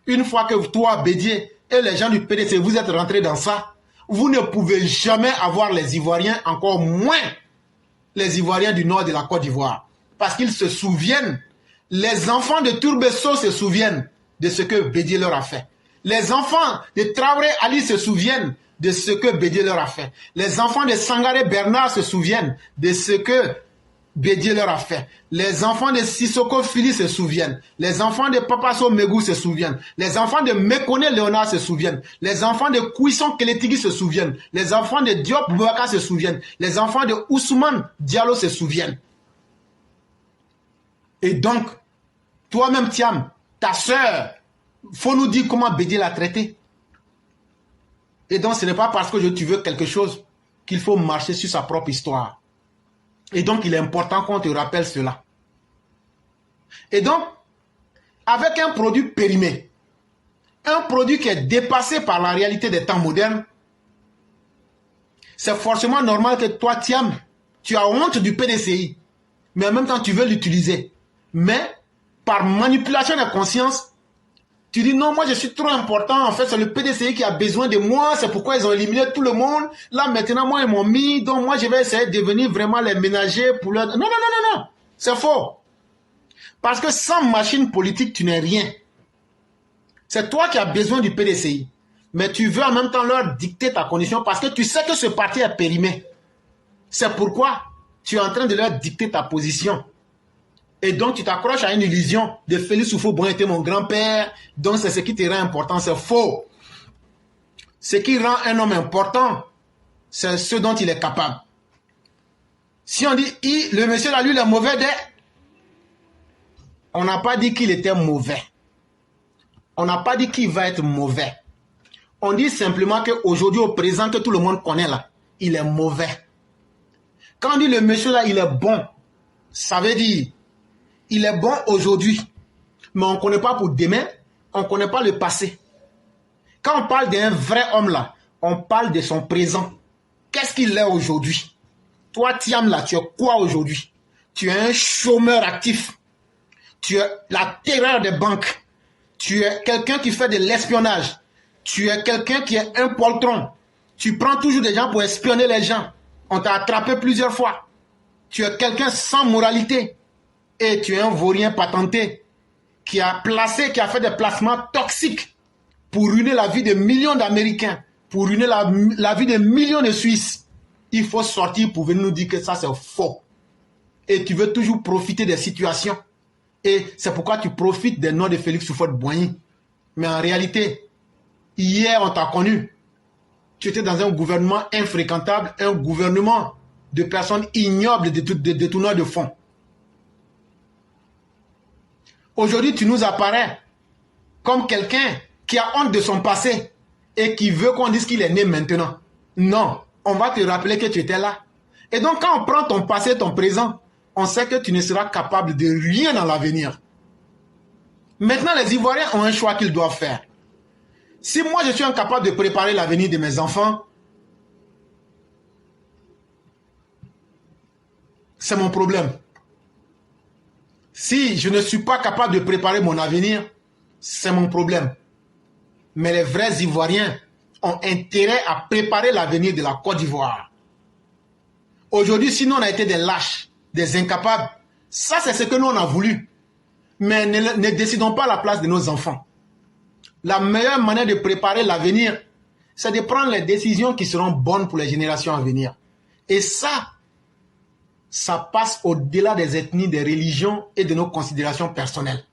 Une fois que toi, Bédier, et les gens du PDC, vous êtes rentrés dans ça, vous ne pouvez jamais avoir les Ivoiriens, encore moins les Ivoiriens du nord de la Côte d'Ivoire. Parce qu'ils se souviennent, les enfants de Tourbesso se souviennent de ce que Bédier leur a fait. Les enfants de Traoré Ali se souviennent de ce que Bédier leur a fait. Les enfants de Sangaré Bernard se souviennent de ce que Bédier leur a fait. Les enfants de Sissoko Fili se souviennent. Les enfants de Papasso Megou se souviennent. Les enfants de Mekone Léonard se souviennent. Les enfants de Kouisson Keletigi se souviennent. Les enfants de Diop Bouaka se souviennent. Les enfants de Ousmane Diallo se souviennent. Et donc, toi-même, Thiam, ta sœur, faut nous dire comment Bédier l'a traité. Et donc, ce n'est pas parce que tu veux quelque chose qu'il faut marcher sur sa propre histoire. Et donc, il est important qu'on te rappelle cela. Et donc, avec un produit périmé, un produit qui est dépassé par la réalité des temps modernes, c'est forcément normal que toi, Thiam, tu as honte du PDCI, mais en même temps, tu veux l'utiliser. Mais, par manipulation de conscience, tu dis non, moi je suis trop important, en fait c'est le PDCI qui a besoin de moi, c'est pourquoi ils ont éliminé tout le monde. Là maintenant moi ils m'ont mis, donc moi je vais essayer de devenir vraiment les ménagers pour leur... Non, c'est faux. Parce que sans machine politique tu n'es rien. C'est toi qui as besoin du PDCI. Mais tu veux en même temps leur dicter ta condition parce que tu sais que ce parti est périmé. C'est pourquoi tu es en train de leur dicter ta position. Et donc, tu t'accroches à une illusion de Félix Houphouët-Boigny était mon grand-père, donc c'est ce qui te rend important, c'est faux. Ce qui rend un homme important, c'est ce dont il est capable. Si on dit, le monsieur là, lui, il est mauvais, on n'a pas dit qu'il était mauvais. On n'a pas dit qu'il va être mauvais. On dit simplement qu'aujourd'hui, au présent, que tout le monde connaît là, il est mauvais. Quand on dit le monsieur là, il est bon, ça veut dire, il est bon aujourd'hui, mais on ne connaît pas pour demain, on ne connaît pas le passé. Quand on parle d'un vrai homme là, on parle de son présent. Qu'est-ce qu'il est aujourd'hui? Toi, Thiam là, tu es quoi aujourd'hui? Tu es un chômeur actif. Tu es la terreur des banques. Tu es quelqu'un qui fait de l'espionnage. Tu es quelqu'un qui est un poltron. Tu prends toujours des gens pour espionner les gens. On t'a attrapé plusieurs fois. Tu es quelqu'un sans moralité. Et tu es un vaurien patenté qui a fait des placements toxiques pour ruiner la vie de millions d'Américains, pour ruiner la vie de millions de Suisses. Il faut sortir pour venir nous dire que ça c'est faux. Et tu veux toujours profiter des situations. Et c'est pourquoi tu profites des noms de Félix Houphouët-Boigny. Mais en réalité, hier on t'a connu. Tu étais dans un gouvernement infréquentable, un gouvernement de personnes ignobles, de détourneurs de fonds. Aujourd'hui, tu nous apparais comme quelqu'un qui a honte de son passé et qui veut qu'on dise qu'il est né maintenant. Non, on va te rappeler que tu étais là. Et donc, quand on prend ton passé, ton présent, on sait que tu ne seras capable de rien dans l'avenir. Maintenant, les Ivoiriens ont un choix qu'ils doivent faire. Si moi, je suis incapable de préparer l'avenir de mes enfants, c'est mon problème. Si je ne suis pas capable de préparer mon avenir, c'est mon problème. Mais les vrais Ivoiriens ont intérêt à préparer l'avenir de la Côte d'Ivoire. Aujourd'hui, si nous on a été des lâches, des incapables, ça c'est ce que nous on a voulu. Mais ne décidons pas à la place de nos enfants. La meilleure manière de préparer l'avenir, c'est de prendre les décisions qui seront bonnes pour les générations à venir. Et ça passe au-delà des ethnies, des religions et de nos considérations personnelles.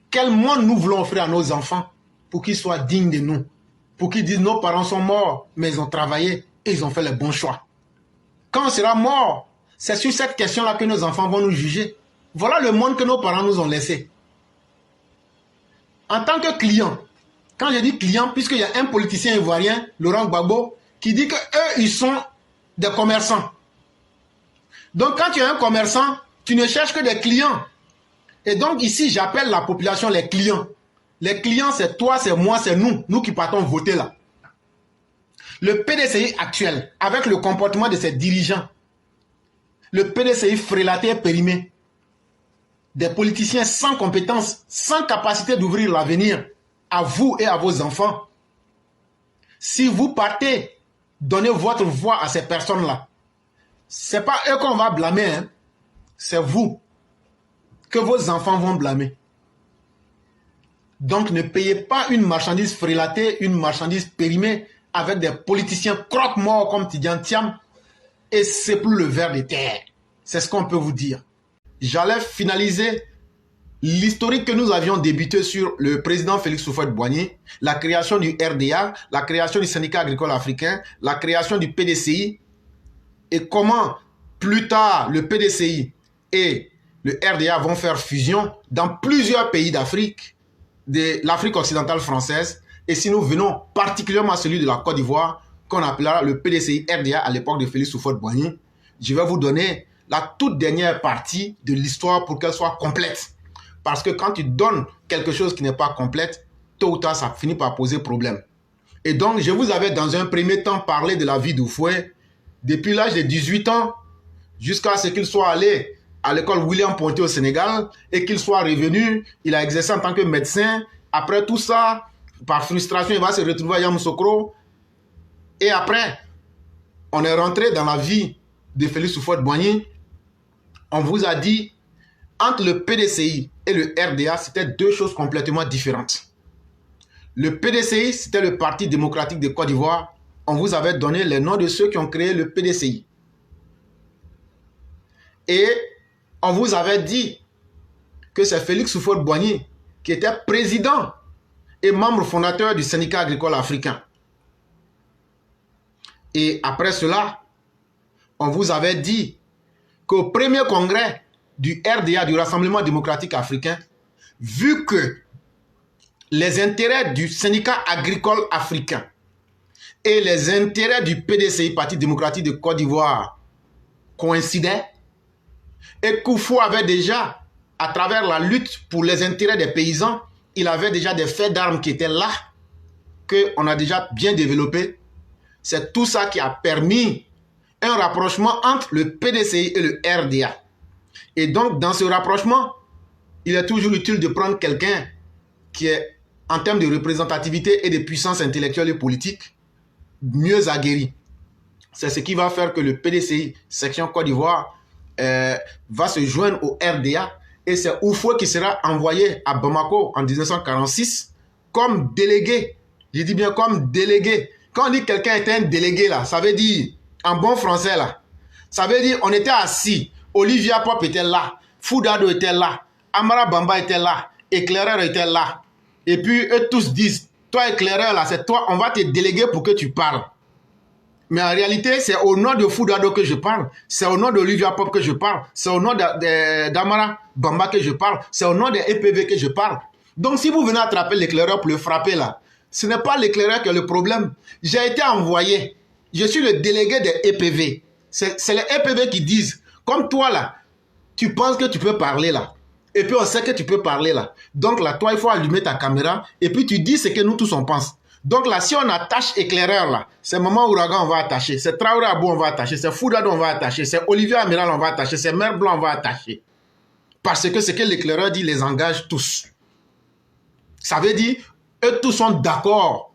Quel monde nous voulons offrir à nos enfants pour qu'ils soient dignes de nous? Pour qu'ils disent nos parents sont morts, mais ils ont travaillé et ils ont fait les bons choix. Quand on sera mort, c'est sur cette question-là que nos enfants vont nous juger. Voilà le monde que nos parents nous ont laissé. En tant que client, quand je dis client, puisqu'il y a un politicien ivoirien, Laurent Gbagbo, qui dit qu'eux, ils sont des commerçants. Donc quand tu es un commerçant, tu ne cherches que des clients. Et donc ici, j'appelle la population les clients. Les clients, c'est toi, c'est moi, c'est nous qui partons voter là. Le PDCI actuel, avec le comportement de ses dirigeants, le PDCI frélaté et périmé, des politiciens sans compétences, sans capacité d'ouvrir l'avenir à vous et à vos enfants. Si vous partez, donnez votre voix à ces personnes-là. Ce n'est pas eux qu'on va blâmer, hein. C'est vous que vos enfants vont blâmer. Donc ne payez pas une marchandise frélatée, une marchandise périmée avec des politiciens croque-morts comme Tidjane Thiam et c'est plus le ver de terre. C'est ce qu'on peut vous dire. J'allais finaliser l'historique que nous avions débuté sur le président Félix Houphouët-Boigny, la création du RDA, la création du syndicat agricole africain, la création du PDCI et comment plus tard le PDCI et le RDA vont faire fusion dans plusieurs pays d'Afrique, de l'Afrique occidentale française. Et si nous venons particulièrement à celui de la Côte d'Ivoire, qu'on appelera le PDCI-RDA à l'époque de Félix Houphouët-Boigny, je vais vous donner la toute dernière partie de l'histoire pour qu'elle soit complète. Parce que quand tu donnes quelque chose qui n'est pas complète, tôt ou tard, ça finit par poser problème. Et donc, je vous avais dans un premier temps parlé de la vie d'Houphouët depuis l'âge de 18 ans jusqu'à ce qu'il soit allé à l'école William Ponty au Sénégal et qu'il soit revenu. Il a exercé en tant que médecin. Après tout ça, par frustration, il va se retrouver à Yamoussoukro. Et après, on est rentré dans la vie de Félix Houphouët-Boigny. On vous a dit, entre le PDCI et le RDA, c'était deux choses complètement différentes. Le PDCI, c'était le Parti démocratique de Côte d'Ivoire. On vous avait donné les noms de ceux qui ont créé le PDCI. Et on vous avait dit que c'est Félix Houphouët-Boigny qui était président et membre fondateur du syndicat agricole africain. Et après cela, on vous avait dit qu'au premier congrès du RDA, du Rassemblement démocratique africain, vu que les intérêts du syndicat agricole africain et les intérêts du PDCI, Parti démocratique de Côte d'Ivoire, coïncidaient, et Kufuor avait déjà, à travers la lutte pour les intérêts des paysans, il avait déjà des faits d'armes qui étaient là, qu'on a déjà bien développé. C'est tout ça qui a permis un rapprochement entre le PDCI et le RDA. Et donc, dans ce rapprochement, il est toujours utile de prendre quelqu'un qui est, en termes de représentativité et de puissance intellectuelle et politique, mieux aguerri. C'est ce qui va faire que le PDCI, section Côte d'Ivoire, va se joindre au RDA. Et c'est Oufoué qui sera envoyé à Bamako en 1946 comme délégué. Je dis bien comme délégué. Quand on dit que quelqu'un était un délégué, là, ça veut dire, en bon français, là, ça veut dire on était assis. Olivia Pop était là. Foudado était là. Amara Bamba était là. Éclaireur était là. Et puis, eux tous disent, toi éclaireur, là, c'est toi, on va te déléguer pour que tu parles. Mais en réalité, c'est au nom de Foudado que je parle. C'est au nom d'Olivia Pop que je parle. C'est au nom d'Amara Bamba que je parle. C'est au nom des EPV que je parle. Donc, si vous venez attraper l'éclaireur pour le frapper, là, ce n'est pas l'éclaireur qui est le problème. J'ai été envoyé. Je suis le délégué des EPV. C'est les EPV qui disent, comme toi, là, tu penses que tu peux parler, là. Et puis, on sait que tu peux parler, là. Donc, là, toi, il faut allumer ta caméra. Et puis, tu dis ce que nous tous, on pense. Donc là, si on attache éclaireur là, c'est Maman Ouragan, on va attacher. C'est Traoré Abou, on va attacher. C'est Foudado, on va attacher. C'est Olivier Amiral, on va attacher. C'est Mère Blanc, on va attacher. Parce que ce que l'éclaireur dit les engage tous. Ça veut dire, eux tous sont d'accord.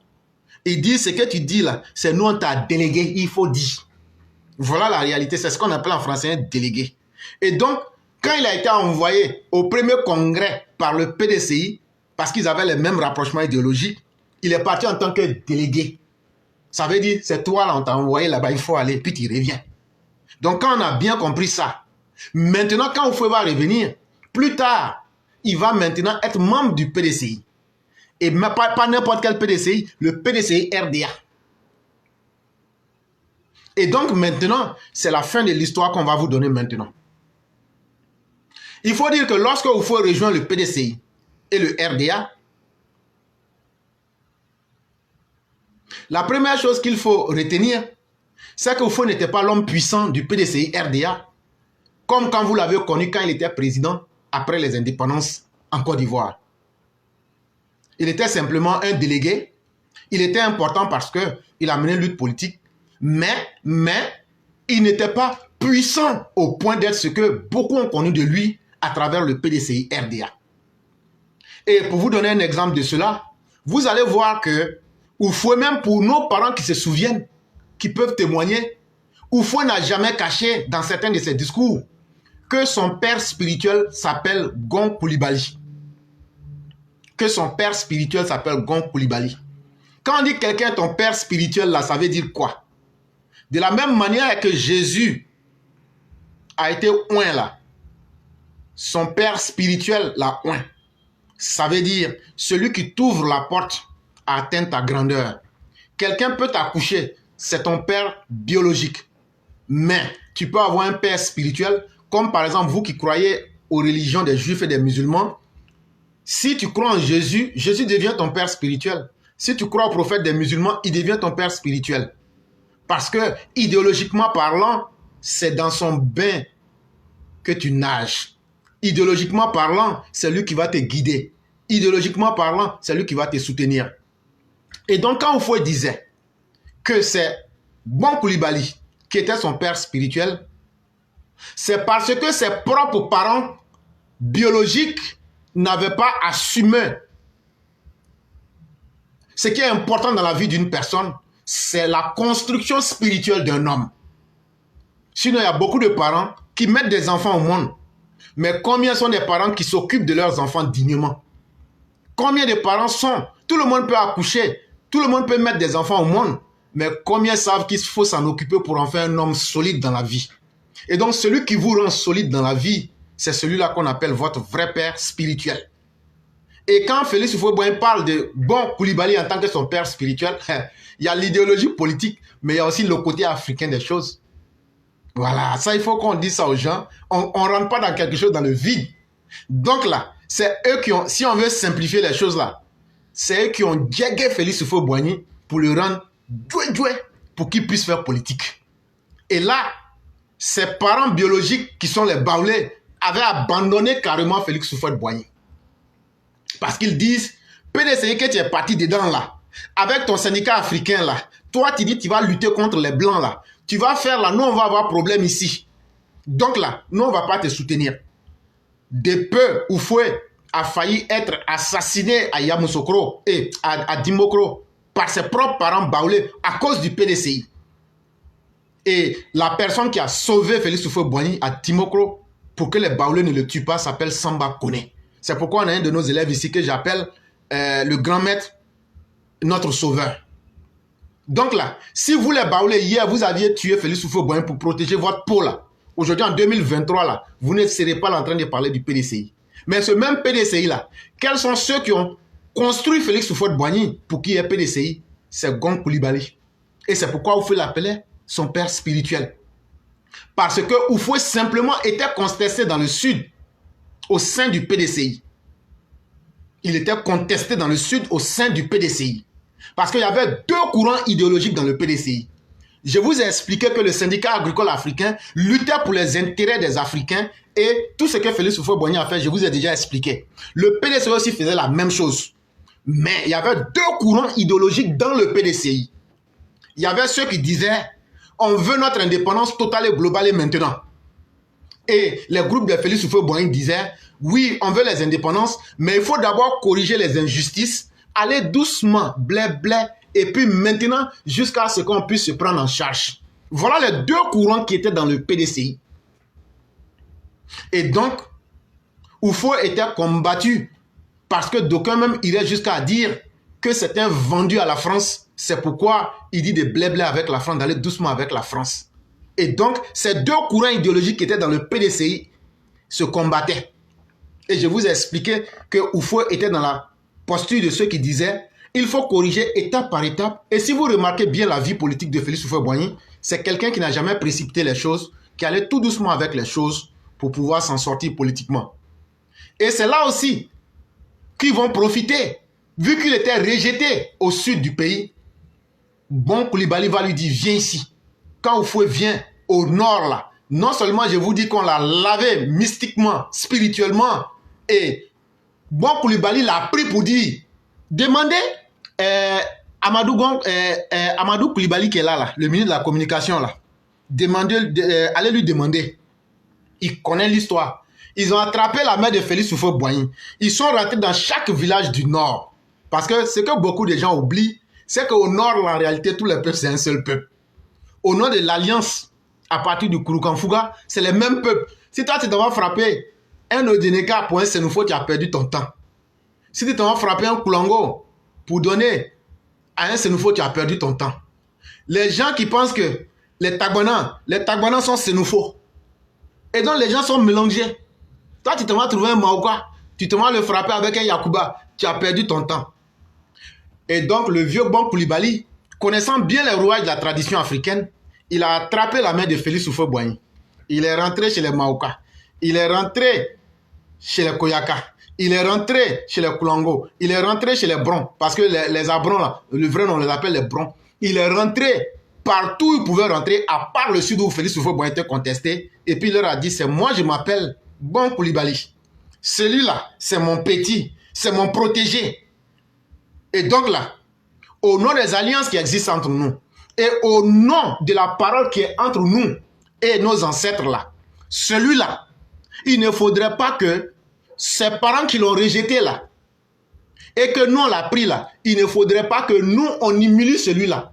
Ils disent ce que tu dis là, c'est nous on t'a délégué, il faut dire. Voilà la réalité, c'est ce qu'on appelle en français un délégué. Et donc, quand il a été envoyé au premier congrès par le PDCI, parce qu'ils avaient les mêmes rapprochements idéologiques, il est parti en tant que délégué. Ça veut dire, c'est toi là, on t'a envoyé là-bas, il faut aller, puis tu reviens. Donc quand on a bien compris ça, maintenant quand Oufoué va revenir, plus tard, il va maintenant être membre du PDCI. Et pas n'importe quel PDCI, le PDCI RDA. Et donc maintenant, c'est la fin de l'histoire qu'on va vous donner maintenant. Il faut dire que lorsque Oufoué rejoint le PDCI et le RDA, la première chose qu'il faut retenir, c'est que Oufoué n'était pas l'homme puissant du PDCI RDA, comme quand vous l'avez connu quand il était président après les indépendances en Côte d'Ivoire. Il était simplement un délégué. Il était important parce qu'il a mené une lutte politique, mais il n'était pas puissant au point d'être ce que beaucoup ont connu de lui à travers le PDCI RDA. Et pour vous donner un exemple de cela, vous allez voir que Oufoué, même pour nos parents qui se souviennent, qui peuvent témoigner, Oufoué n'a jamais caché dans certains de ses discours que son père spirituel s'appelle Gon Coulibaly. Que son père spirituel s'appelle Gon Coulibaly. Quand on dit quelqu'un est ton père spirituel, là, ça veut dire quoi? De la même manière que Jésus a été oint là, son père spirituel l'a oint. Ça veut dire celui qui t'ouvre la porte a atteint ta grandeur. Quelqu'un peut t'accoucher, c'est ton père biologique. Mais tu peux avoir un père spirituel, comme par exemple vous qui croyez aux religions des juifs et des musulmans. Si tu crois en Jésus, Jésus devient ton père spirituel. Si tu crois au prophète des musulmans, il devient ton père spirituel. Parce que, idéologiquement parlant, c'est dans son bain que tu nages. Idéologiquement parlant, c'est lui qui va te guider. Idéologiquement parlant, c'est lui qui va te soutenir. Et donc, quand Oufoué disait que c'est Gon Coulibaly qui était son père spirituel, c'est parce que ses propres parents biologiques n'avaient pas assumé. Ce qui est important dans la vie d'une personne, c'est la construction spirituelle d'un homme. Sinon, il y a beaucoup de parents qui mettent des enfants au monde. Mais combien sont des parents qui s'occupent de leurs enfants dignement? Combien de parents sont? Tout le monde peut accoucher. Tout le monde peut mettre des enfants au monde. Mais combien savent qu'il faut s'en occuper pour en faire un homme solide dans la vie? Et donc, celui qui vous rend solide dans la vie, c'est celui-là qu'on appelle votre vrai père spirituel. Et quand Félix Houphouët-Boigny parle de Bon Coulibaly en tant que son père spirituel, il y a l'idéologie politique, mais il y a aussi le côté africain des choses. Voilà, ça, il faut qu'on dise ça aux gens. On ne rentre pas dans quelque chose dans le vide. Donc là, c'est eux qui ont, si on veut simplifier les choses là, c'est eux qui ont diagué Félix Houphouët-Boigny pour le rendre doué pour qu'il puisse faire politique. Et là, ses parents biologiques qui sont les Baoulés avaient abandonné carrément Félix Houphouët-Boigny. Parce qu'ils disent, PDCI que tu es parti dedans là, avec ton syndicat africain là, toi tu dis tu vas lutter contre les blancs là, tu vas faire là, nous on va avoir problème ici. Donc là, nous on ne va pas te soutenir. De peu, Houphouët a failli être assassiné à Yamoussoukro et à Dimokro par ses propres parents baoulés à cause du PDCI. Et la personne qui a sauvé Félix Houphouët-Boigny à Dimokro pour que les baoulés ne le tuent pas s'appelle Samba Koné. C'est pourquoi on a un de nos élèves ici que j'appelle le grand maître, notre sauveur. Donc là, si vous les baoulés, hier, vous aviez tué Félix Houphouët-Boigny pour protéger votre peau là, aujourd'hui en 2023 là, vous ne serez pas en train de parler du PDCI. Mais ce même PDCI là, quels sont ceux qui ont construit Félix Houphouët-Boigny pour qu'il y ait PDCI? C'est Gon Coulibaly. Et c'est pourquoi Houphouët l'appelait son père spirituel. Parce que Houphouët simplement était contesté dans le sud, au sein du PDCI. Il était contesté dans le sud au sein du PDCI. Parce qu'il y avait deux courants idéologiques dans le PDCI. Je vous ai expliqué que le syndicat agricole africain luttait pour les intérêts des Africains et tout ce que Félix Houphouët-Boigny a fait, je vous ai déjà expliqué. Le PDCI aussi faisait la même chose. Mais il y avait deux courants idéologiques dans le PDCI. Il y avait ceux qui disaient on veut notre indépendance totale et globale et maintenant. Et les groupes de Félix Houphouët-Boigny disaient oui, on veut les indépendances, mais il faut d'abord corriger les injustices, aller doucement, blé, et puis maintenant, jusqu'à ce qu'on puisse se prendre en charge. Voilà les deux courants qui étaient dans le PDCI. Et donc, Houphouët était combattu parce que d'aucuns même iraient jusqu'à dire que c'était vendu à la France. C'est pourquoi il dit de blé avec la France, d'aller doucement avec la France. Et donc, ces deux courants idéologiques qui étaient dans le PDCI se combattaient. Et je vous ai expliqué que Houphouët était dans la posture de ceux qui disaient il faut corriger étape par étape. Et si vous remarquez bien la vie politique de Félix Houphouët-Boigny, c'est quelqu'un qui n'a jamais précipité les choses, qui allait tout doucement avec les choses pour pouvoir s'en sortir politiquement. Et c'est là aussi qu'ils vont profiter. Vu qu'il était rejeté au sud du pays, Bon Coulibaly va lui dire viens ici. Quand Houphouët vient au nord là, non seulement je vous dis qu'on l'a lavé mystiquement, spirituellement, et Bon Coulibaly l'a pris pour dire demandez Amadou Coulibaly qui est là, le ministre de la communication là, allez lui demander. Il connaît l'histoire. Ils ont attrapé la mère de Félix Houphouët-Boigny. Ils sont rentrés dans chaque village du nord. Parce que ce que beaucoup de gens oublient, c'est qu'au nord, en réalité, tous les peuples, c'est un seul peuple. Au nom de l'alliance, à partir du Kouroukanfouga, c'est les mêmes peuples. Si toi, tu t'en vas frapper un Odineka pour un Sénoufo, tu as perdu ton temps. Si tu t'en vas frapper un Koulango pour donner à un Sénoufo, tu as perdu ton temps. Les gens qui pensent que les Tagbanans sont Sénoufos. Et donc, les gens sont mélangés. Toi, tu t'en vas trouver un Maouka, tu t'en vas le frapper avec un Yakuba, tu as perdu ton temps. Et donc, le vieux Bon Coulibaly, connaissant bien les rouages de la tradition africaine, il a attrapé la main de Félix Houphouët-Boigny. Il est rentré chez les Maouka. Il est rentré chez les Koyaka. Il est rentré chez les Koulango. Il est rentré chez les Brons. Parce que les Abrons, là, le vrai nom, on les appelle les Brons. Il est rentré partout où il pouvait rentrer, à part le sud où Félix Houphouët-Boigny était contesté. Et puis il leur a dit, c'est moi, je m'appelle Bon Coulibaly. Celui-là, c'est mon petit, c'est mon protégé. Et donc là, au nom des alliances qui existent entre nous, et au nom de la parole qui est entre nous et nos ancêtres là, celui-là, il ne faudrait pas que ses parents qui l'ont rejeté là, et que nous on l'a pris là, il ne faudrait pas que nous on humilie celui-là.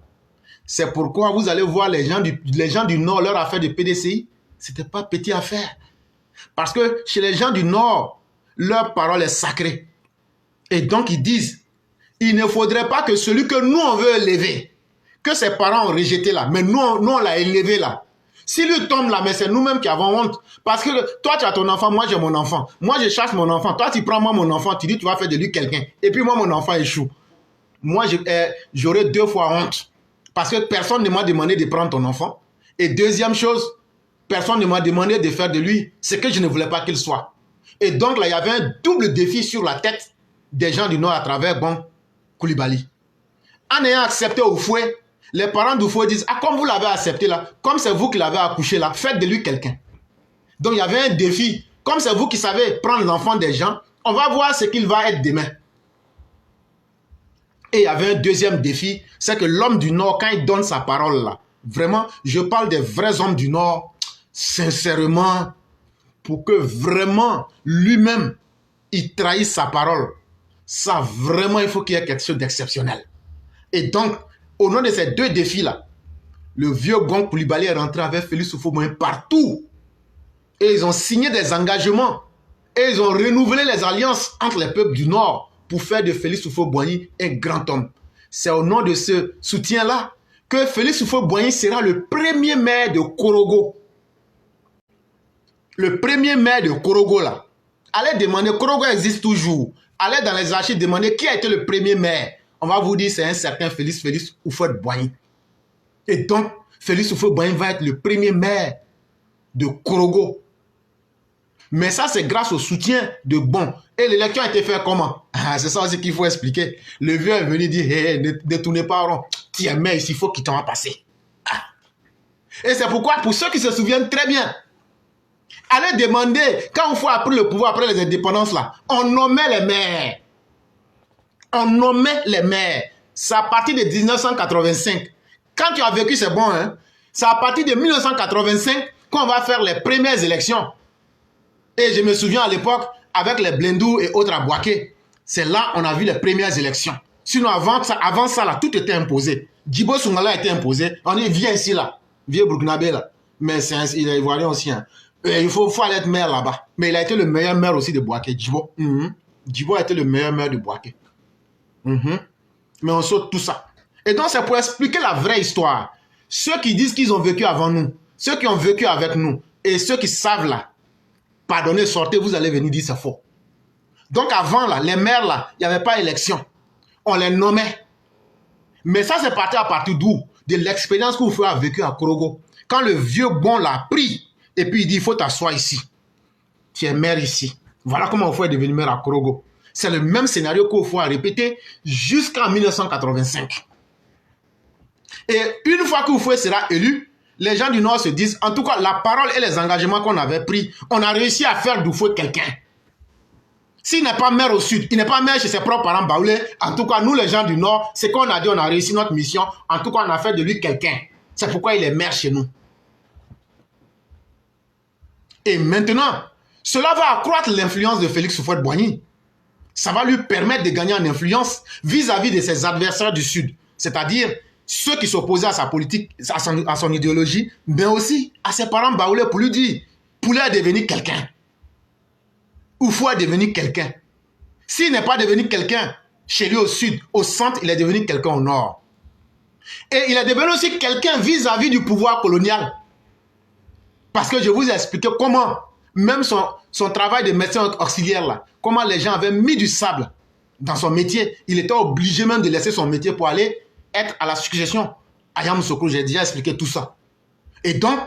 C'est pourquoi vous allez voir les gens du Nord, leur affaire de PDCI, c'était pas petite affaire. Parce que chez les gens du Nord, leur parole est sacrée. Et donc ils disent, il ne faudrait pas que celui que nous on veut élever, que ses parents ont rejeté là, mais nous on l'a élevé là, Si lui tombe là, mais c'est nous-mêmes qui avons honte. Parce que toi, tu as ton enfant, moi, j'ai mon enfant. Moi, je cherche mon enfant. Toi, tu prends moi mon enfant, tu dis tu vas faire de lui quelqu'un. Et puis moi, mon enfant échoue. Moi, j'aurais 2 fois honte. Parce que personne ne m'a demandé de prendre ton enfant. Et deuxième chose, personne ne m'a demandé de faire de lui ce que je ne voulais pas qu'il soit. Et donc là, il y avait un double défi sur la tête des gens du Nord à travers Bon Coulibaly. En ayant accepté Houphouët, les parents d'Houphouët disent, ah, comme vous l'avez accepté là, comme c'est vous qui l'avez accouché là, faites de lui quelqu'un. Donc il y avait un défi. Comme c'est vous qui savez prendre l'enfant des gens, on va voir ce qu'il va être demain. Et il y avait un deuxième défi, c'est que l'homme du Nord, quand il donne sa parole là, vraiment, je parle des vrais hommes du Nord, sincèrement, pour que vraiment lui-même, il trahisse sa parole. Ça, vraiment, il faut qu'il y ait quelque chose d'exceptionnel. Et donc, au nom de ces 2 défis-là, le vieux Bon Coulibaly est rentré avec Félix Houphouët-Boigny partout. Et ils ont signé des engagements. Et ils ont renouvelé les alliances entre les peuples du Nord pour faire de Félix Houphouët-Boigny un grand homme. C'est au nom de ce soutien-là que Félix Houphouët-Boigny sera le premier maire de Korogo. Le premier maire de Korogo, là. Allez demander, Korogo existe toujours. Allez dans les archives demander qui a été le premier maire. On va vous dire c'est un certain Félix Houphouët-Boigny. Et donc, Félix Houphouët-Boigny va être le premier maire de Korogo. Mais ça, c'est grâce au soutien de Bon. Et l'élection a été faite comment? C'est ça aussi qu'il faut expliquer. Le vieux est venu dire, hey, ne tournez pas rond. Tu es maire ici, il faut qu'il t'en va passer. Ah. Et c'est pourquoi, pour ceux qui se souviennent très bien, allez demander, quand on faut appris le pouvoir après les indépendances là, on nommait les maires. On nommait les maires. C'est à partir de 1985. Quand tu as vécu, c'est bon, hein? C'est à partir de 1985 qu'on va faire les premières élections. Et je me souviens à l'époque, avec les Blendou et autres à Boaké, c'est là qu'on a vu les premières élections. Sinon, avant ça, là, tout était imposé. Djibo Soungala a été imposé. On dit, viens ici, là. Viens Burkinabé, là. Mais il est ivoirien aussi, hein. Il faut aller être maire là-bas. Mais il a été le meilleur maire aussi de Boaké, Djibo. Djibo a été le meilleur maire de Boaké. Mais on saute tout ça. Et donc, c'est pour expliquer la vraie histoire. Ceux qui disent qu'ils ont vécu avant nous, ceux qui ont vécu avec nous, et ceux qui savent là, pardonnez, sortez, vous allez venir dire c'est faux. Donc avant là, les maires là, il n'y avait pas élection. On les nommait. Mais ça, c'est parti à partir d'où? De l'expérience que vous avez vécue à Korogo. Quand le vieux Bon l'a pris, et puis il dit, il faut t'asseoir ici. Tu es maire ici. Voilà comment Houphouët est devenu maire à Korogo. C'est le même scénario qu'Houphouët a répété jusqu'en 1985. Et une fois que Houphouët sera élu, les gens du Nord se disent, en tout cas, la parole et les engagements qu'on avait pris, on a réussi à faire d'Houphouët quelqu'un. S'il n'est pas maire au sud, il n'est pas maire chez ses propres parents baoulés, en tout cas, nous les gens du Nord, c'est qu'on a dit, on a réussi notre mission, en tout cas, on a fait de lui quelqu'un. C'est pourquoi il est maire chez nous. Et maintenant, cela va accroître l'influence de Félix Houphouët-Boigny. Ça va lui permettre de gagner en influence vis-à-vis de ses adversaires du Sud. C'est-à-dire ceux qui s'opposaient à sa politique, à son idéologie, mais aussi à ses parents baoulés pour lui dire, Poulet est devenu quelqu'un. Houphouët est devenu quelqu'un. S'il n'est pas devenu quelqu'un chez lui au Sud, au centre, il est devenu quelqu'un au Nord. Et il est devenu aussi quelqu'un vis-à-vis du pouvoir colonial. Parce que je vous ai expliqué comment, même son travail de médecin auxiliaire, là, comment les gens avaient mis du sable dans son métier. Il était obligé même de laisser son métier pour aller être à la succession. À Yamoussoukro, j'ai déjà expliqué tout ça. Et donc,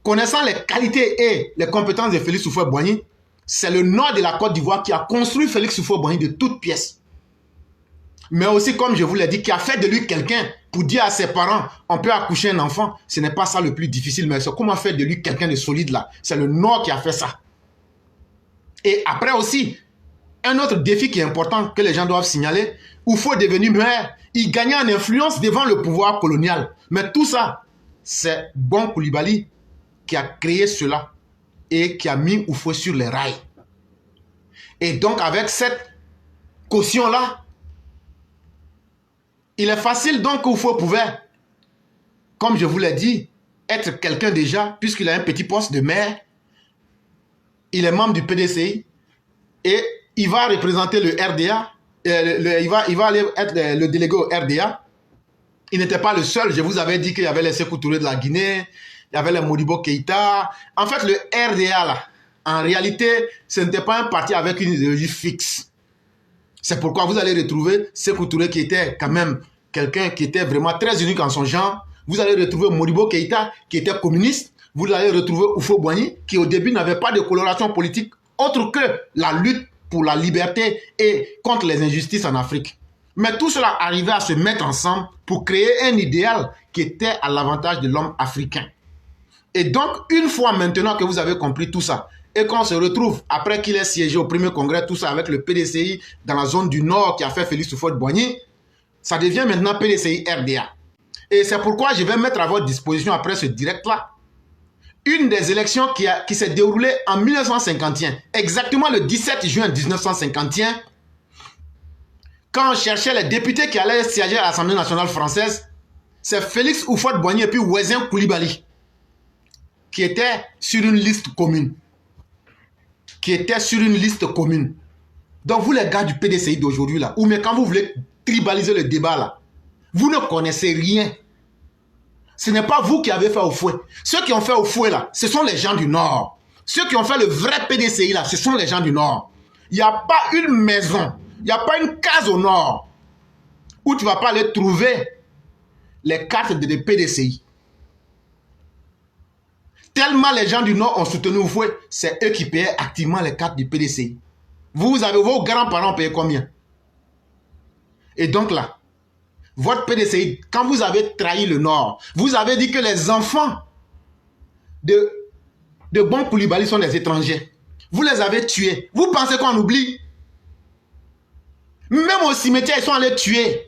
connaissant les qualités et les compétences de Félix Houphouët-Boigny, c'est le Nord de la Côte d'Ivoire qui a construit Félix Houphouët-Boigny de toutes pièces. Mais aussi, comme je vous l'ai dit, qui a fait de lui quelqu'un pour dire à ses parents, on peut accoucher un enfant. Ce n'est pas ça le plus difficile, mais c'est comment faire de lui quelqu'un de solide là. C'est le Nord qui a fait ça. Et après aussi, un autre défi qui est important que les gens doivent signaler, Houphouët est devenu maire, il gagnait en influence devant le pouvoir colonial. Mais tout ça, c'est Bon Coulibaly qui a créé cela et qui a mis Houphouët sur les rails. Et donc avec cette caution-là, il est facile donc que Houphouët pouvait, comme je vous l'ai dit, être quelqu'un déjà, puisqu'il a un petit poste de maire, il est membre du PDCI, et il va représenter le RDA, il va aller être le délégué au RDA. Il n'était pas le seul, je vous avais dit qu'il y avait les Sékou Touré de la Guinée, il y avait les Modibo Keïta. En fait, le RDA, là, en réalité, ce n'était pas un parti avec une idéologie fixe. C'est pourquoi vous allez retrouver Sékou Touré qui était quand même quelqu'un qui était vraiment très unique en son genre. Vous allez retrouver Modibo Keïta qui était communiste. Vous allez retrouver Houphouët-Boigny qui au début n'avait pas de coloration politique autre que la lutte pour la liberté et contre les injustices en Afrique. Mais tout cela arrivait à se mettre ensemble pour créer un idéal qui était à l'avantage de l'homme africain. Et donc, une fois maintenant que vous avez compris tout ça, et qu'on se retrouve, après qu'il ait siégé au premier congrès, tout ça avec le PDCI dans la zone du Nord qui a fait Félix Houphouët-Boigny, ça devient maintenant PDCI-RDA. Et c'est pourquoi je vais mettre à votre disposition après ce direct-là une des élections qui s'est déroulée en 1951, exactement le 17 juin 1951, quand on cherchait les députés qui allaient siéger à l'Assemblée nationale française. C'est Félix Houphouët-Boigny et puis Ouezin Coulibaly qui étaient sur une liste commune. Donc vous les gars du PDCI d'aujourd'hui là, ou mais quand vous voulez tribaliser le débat là, vous ne connaissez rien. Ce n'est pas vous qui avez fait au fouet. Ceux qui ont fait au fouet là, ce sont les gens du Nord. Ceux qui ont fait le vrai PDCI là, ce sont les gens du Nord. Il n'y a pas une maison, il n'y a pas une case au Nord où tu ne vas pas aller trouver les cartes de PDCI. Tellement les gens du Nord ont soutenu au fouet, c'est eux qui payaient activement les cartes du PDCI. Vous avez vos grands-parents payé combien? Et donc là, votre PDCI, quand vous avez trahi le Nord, vous avez dit que les enfants de Bon Coulibaly sont des étrangers. Vous les avez tués. Vous pensez qu'on oublie? Même au cimetière, ils sont allés tuer.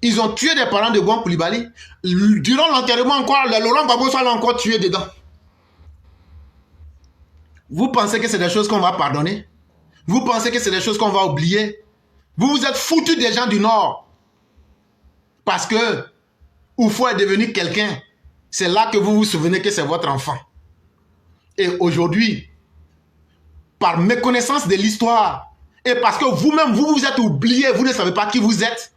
Ils ont tué des parents de Bon Coulibaly. Durant l'enterrement encore, le Laurent Gbagbo l'a encore tué dedans. Vous pensez que c'est des choses qu'on va pardonner? Vous pensez que c'est des choses qu'on va oublier? Vous vous êtes foutus des gens du Nord. Parce que Oufou est devenu quelqu'un. C'est là que vous vous souvenez que c'est votre enfant. Et aujourd'hui, par méconnaissance de l'histoire, et parce que vous-même, vous vous êtes oublié, vous ne savez pas qui vous êtes,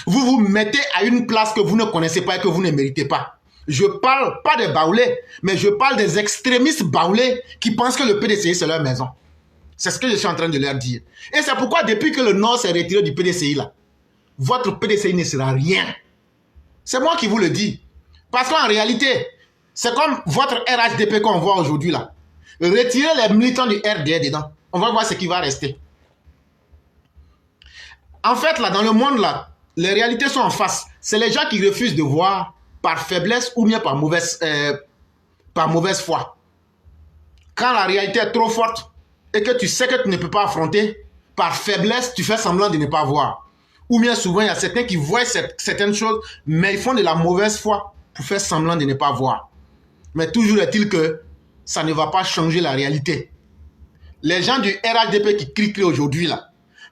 vous vous mettez à une place que vous ne connaissez pas et que vous ne méritez pas. Je parle pas des baoulés, mais je parle des extrémistes baoulés qui pensent que le PDCI c'est leur maison. C'est ce que je suis en train de leur dire. Et c'est pourquoi depuis que le Nord s'est retiré du PDCI là, votre PDCI ne sera rien. C'est moi qui vous le dis. Parce qu'en réalité, c'est comme votre RHDP qu'on voit aujourd'hui là. Retirez les militants du RDR dedans. On va voir ce qui va rester. En fait, là, dans le monde là, les réalités sont en face. C'est les gens qui refusent de voir par faiblesse ou bien par mauvaise foi. Quand la réalité est trop forte et que tu sais que tu ne peux pas affronter, par faiblesse, tu fais semblant de ne pas voir. Ou bien souvent, il y a certains qui voient certaines choses, mais ils font de la mauvaise foi pour faire semblant de ne pas voir. Mais toujours est-il que ça ne va pas changer la réalité. Les gens du RHDP qui crient aujourd'hui là,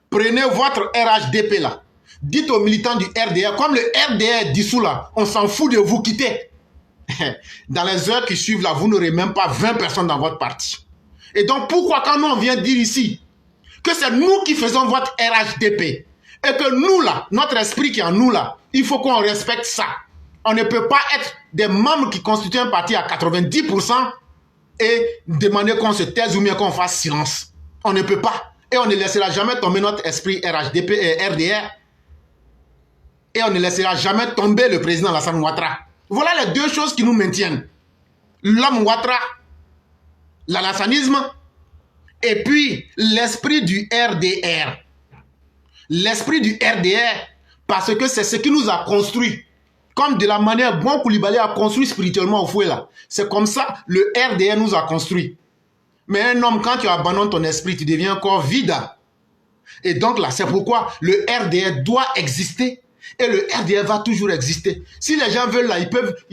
prenez votre RHDP là, dites aux militants du RDR, comme le RDR est dissous là, on s'en fout de vous quitter. Dans les heures qui suivent là, vous n'aurez même pas 20 personnes dans votre parti. Et donc pourquoi quand nous on vient dire ici que c'est nous qui faisons votre RHDP et que nous là, notre esprit qui est en nous là, il faut qu'on respecte ça. On ne peut pas être des membres qui constituent un parti à 90% et demander qu'on se taise ou bien qu'on fasse silence. On ne peut pas. Et on ne laissera jamais tomber notre esprit RHDP et RDR. Et on ne laissera jamais tomber le président Alassane Ouattara. Voilà les deux choses qui nous maintiennent. L'homme Ouattara, l'alassanisme, et puis l'esprit du RDR. L'esprit du RDR, parce que c'est ce qui nous a construit. Comme de la manière Bon Coulibaly a construit spirituellement au fouet là. C'est comme ça le RDR nous a construit. Mais un homme, quand tu abandonnes ton esprit, tu deviens encore vide. Et donc là, c'est pourquoi le RDR doit exister. Et le RDR va toujours exister. Si les gens veulent là, ils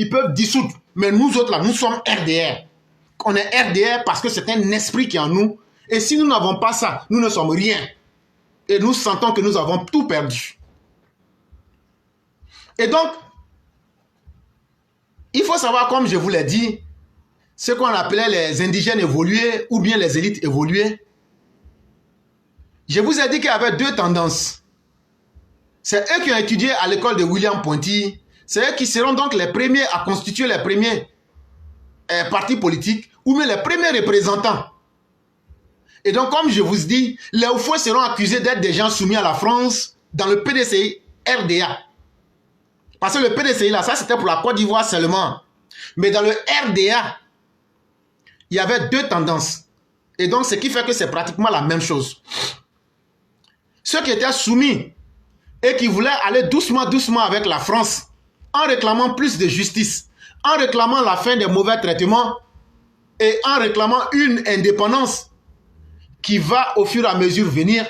peuvent dissoudre. Mais nous autres là, nous sommes RDR. On est RDR parce que c'est un esprit qui est en nous. Et si nous n'avons pas ça, nous ne sommes rien. Et nous sentons que nous avons tout perdu. Et donc, il faut savoir, comme je vous l'ai dit, ce qu'on appelait les indigènes évolués ou bien les élites évoluées. Je vous ai dit qu'il y avait deux tendances. C'est eux qui ont étudié à l'école de William Ponty. C'est eux qui seront donc les premiers à constituer les premiers partis politiques ou même les premiers représentants. Et donc, comme je vous dis, les Oufoué seront accusés d'être des gens soumis à la France dans le PDCI RDA. Parce que le PDCI, là, ça c'était pour la Côte d'Ivoire seulement. Mais dans le RDA, il y avait deux tendances. Et donc, ce qui fait que c'est pratiquement la même chose. Ceux qui étaient soumis et qui voulaient aller doucement, doucement avec la France, en réclamant plus de justice, en réclamant la fin des mauvais traitements et en réclamant une indépendance qui va au fur et à mesure venir,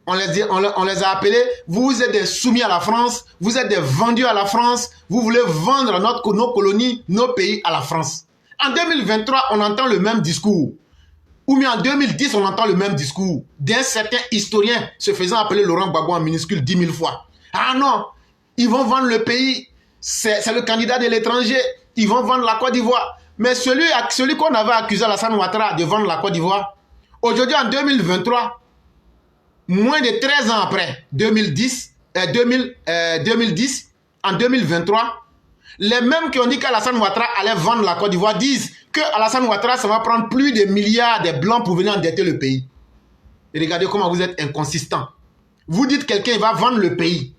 on les a appelés, vous êtes des soumis à la France, vous êtes des vendus à la France, vous voulez vendre nos colonies, nos pays à la France. En 2023, on entend le même discours. Ou bien en 2010, on entend le même discours d'un certain historien se faisant appeler Laurent Gbagbo en minuscule 10 000 fois. Ah non, ils vont vendre le pays, c'est le candidat de l'étranger, ils vont vendre la Côte d'Ivoire. Mais celui qu'on avait accusé, Alassane Ouattara, de vendre la Côte d'Ivoire, aujourd'hui en 2023, moins de 13 ans après, 2010, en 2023, les mêmes qui ont dit qu'Alassane Ouattara allait vendre la Côte d'Ivoire disent que Alassane Ouattara, ça va prendre plus de milliards de blancs pour venir endetter le pays. Et regardez comment vous êtes inconsistant. Vous dites quelqu'un va vendre le pays.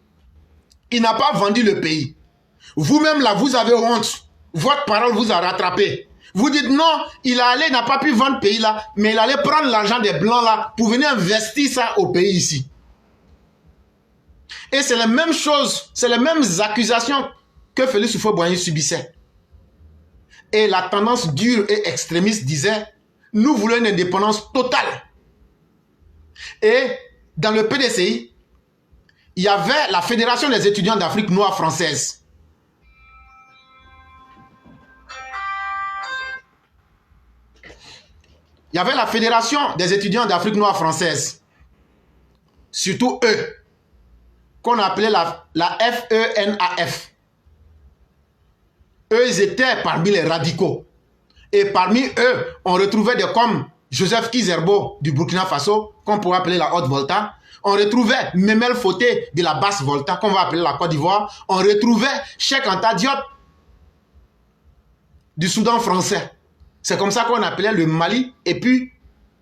Il n'a pas vendu le pays. Vous-même là, vous avez honte. Votre parole vous a rattrapé. Vous dites non, il n'a pas pu vendre le pays là, mais il allait prendre l'argent des blancs là pour venir investir ça au pays ici. Et c'est la même chose, c'est les mêmes accusations que Félix Houphouët-Boigny subissait. Et la tendance dure et extrémiste disait, nous voulons une indépendance totale. Et dans le PDCI, il y avait la Fédération des étudiants d'Afrique noire française. Il y avait la Fédération des étudiants d'Afrique noire française. Surtout eux, qu'on appelait la FENAF. Eux, ils étaient parmi les radicaux. Et parmi eux, on retrouvait des comme Joseph Kizerbo du Burkina Faso, qu'on pourrait appeler la Haute Volta. On retrouvait Memel Foté de la Basse Volta, qu'on va appeler la Côte d'Ivoire. On retrouvait Cheikh Anta Diop du Soudan français. C'est comme ça qu'on appelait le Mali. Et puis,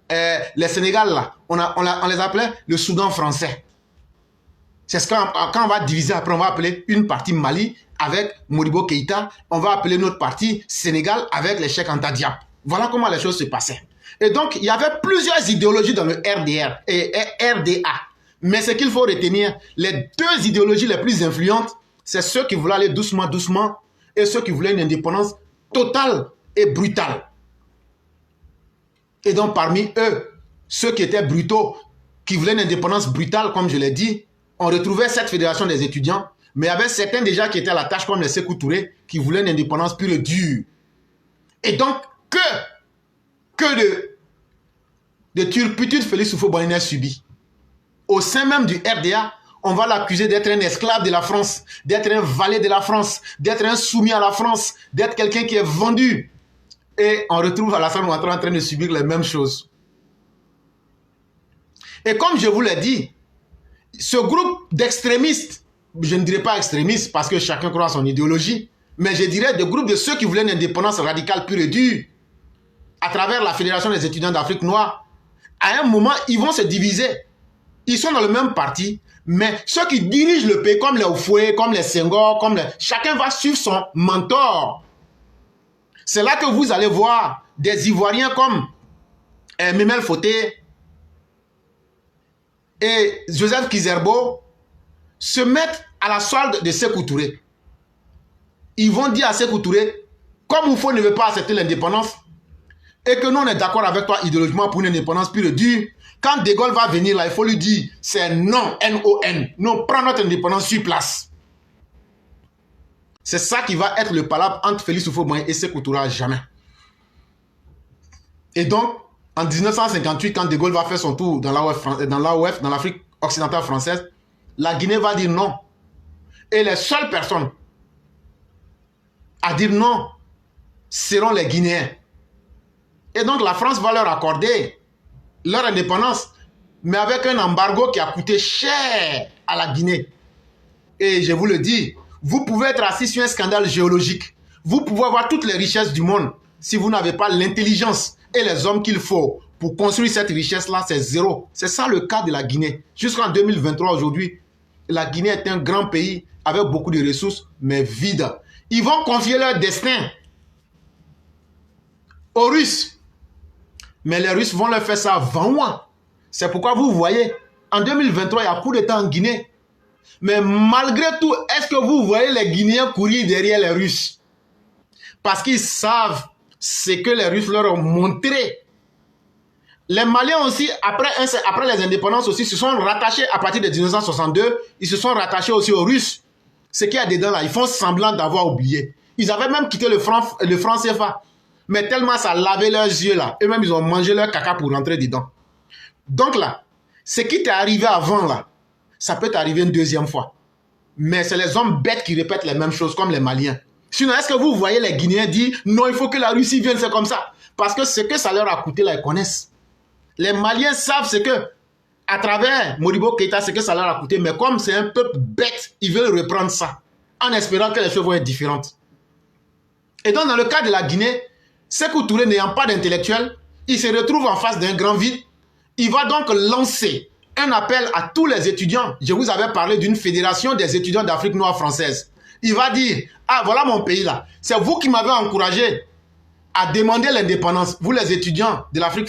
les Sénégal, là, on les appelait le Soudan français. C'est ce quand on va diviser, après on va appeler une partie Mali avec Modibo Keïta, on va appeler notre partie Sénégal avec les Cheikh Anta Diop. Voilà comment les choses se passaient. Et donc, il y avait plusieurs idéologies dans le RDR et RDA. Mais ce qu'il faut retenir, les deux idéologies les plus influentes, c'est ceux qui voulaient aller doucement, doucement, et ceux qui voulaient une indépendance totale et brutale. Et donc, parmi eux, ceux qui étaient brutaux, qui voulaient une indépendance brutale, comme je l'ai dit, on retrouvait cette fédération des étudiants, mais il y avait certains déjà qui étaient à la tâche, comme les Sékou Touré, qui voulaient une indépendance pure et dure. Et donc, que de turpitude Félix Houphouët-Boigny a subi. Au sein même du RDA, on va l'accuser d'être un esclave de la France, d'être un valet de la France, d'être un soumis à la France, d'être quelqu'un qui est vendu. Et on retrouve Alassane Ouattara en train de subir les mêmes choses. Et comme je vous l'ai dit, ce groupe d'extrémistes, je ne dirais pas extrémistes parce que chacun croit à son idéologie, mais je dirais des groupes de ceux qui voulaient une indépendance radicale pure et dure, à travers la Fédération des étudiants d'Afrique noire, à un moment, ils vont se diviser. Ils sont dans le même parti, mais ceux qui dirigent le pays, comme les Oufoué, comme les Senghor, chacun va suivre son mentor. C'est là que vous allez voir des Ivoiriens comme Memel Foté et Joseph Kizerbo se mettre à la solde de Sékou Touré. Ils vont dire à Sékou Touré, comme Oufoué ne veut pas accepter l'indépendance, et que nous on est d'accord avec toi idéologiquement pour une indépendance pure et dure, quand De Gaulle va venir là, il faut lui dire, c'est non, N-O-N, nous prenons notre indépendance sur place. C'est ça qui va être le palabre entre Félix Houphouët-Boigny et Sékou Touré à jamais. Et donc, en 1958, quand De Gaulle va faire son tour dans l'AOF, dans l'Afrique occidentale française, la Guinée va dire non. Et les seules personnes à dire non seront les Guinéens. Et donc la France va leur accorder leur indépendance, mais avec un embargo qui a coûté cher à la Guinée. Et je vous le dis, vous pouvez être assis sur un scandale géologique. Vous pouvez avoir toutes les richesses du monde. Si vous n'avez pas l'intelligence et les hommes qu'il faut pour construire cette richesse-là, c'est zéro. C'est ça le cas de la Guinée. Jusqu'en 2023, aujourd'hui, la Guinée est un grand pays avec beaucoup de ressources, mais vide. Ils vont confier leur destin aux Russes. Mais les Russes vont leur faire ça avant moi. C'est pourquoi vous voyez, en 2023, il y a coup d'État en Guinée. Mais malgré tout, est-ce que vous voyez les Guinéens courir derrière les Russes? Parce qu'ils savent ce que les Russes leur ont montré. Les Maliens aussi, après les indépendances aussi, se sont rattachés à partir de 1962, ils se sont rattachés aussi aux Russes. Ce qu'il y a dedans là, ils font semblant d'avoir oublié. Ils avaient même quitté le franc CFA. Mais tellement ça lavait leurs yeux là, eux-mêmes ils ont mangé leur caca pour rentrer dedans. Donc là, ce qui t'est arrivé avant là, ça peut t'arriver une deuxième fois. Mais c'est les hommes bêtes qui répètent les mêmes choses comme les Maliens. Sinon, est-ce que vous voyez les Guinéens dire non, il faut que la Russie vienne, c'est comme ça? Parce que ce que ça leur a coûté là, ils connaissent. Les Maliens savent ce que, à travers Modibo Keïta, ce que ça leur a coûté. Mais comme c'est un peuple bête, ils veulent reprendre ça, en espérant que les choses vont être différentes. Et donc, dans le cas de la Guinée, Sékou Touré n'ayant pas d'intellectuel, il se retrouve en face d'un grand vide. Il va donc lancer un appel à tous les étudiants. Je vous avais parlé d'une fédération des étudiants d'Afrique noire française. Il va dire, ah voilà mon pays là, c'est vous qui m'avez encouragé à demander l'indépendance. Vous les étudiants de l'Afrique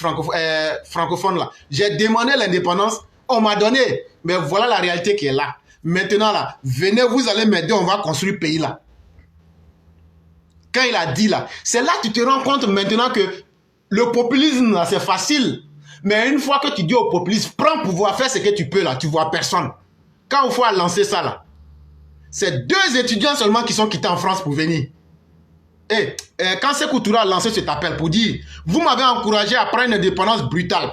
francophone là, j'ai demandé l'indépendance, on m'a donné, mais voilà la réalité qui est là. Maintenant là, venez, vous allez m'aider, on va construire le pays là. Quand il a dit là, c'est là que tu te rends compte maintenant que le populisme là, c'est facile. Mais une fois que tu dis au populisme, prends pouvoir, faire ce que tu peux là, tu vois personne. Quand il faut lancer ça là, c'est 2 étudiants seulement qui sont quittés en France pour venir. Et quand Sékou Touré a lancé cet appel pour dire, vous m'avez encouragé à prendre une indépendance brutale.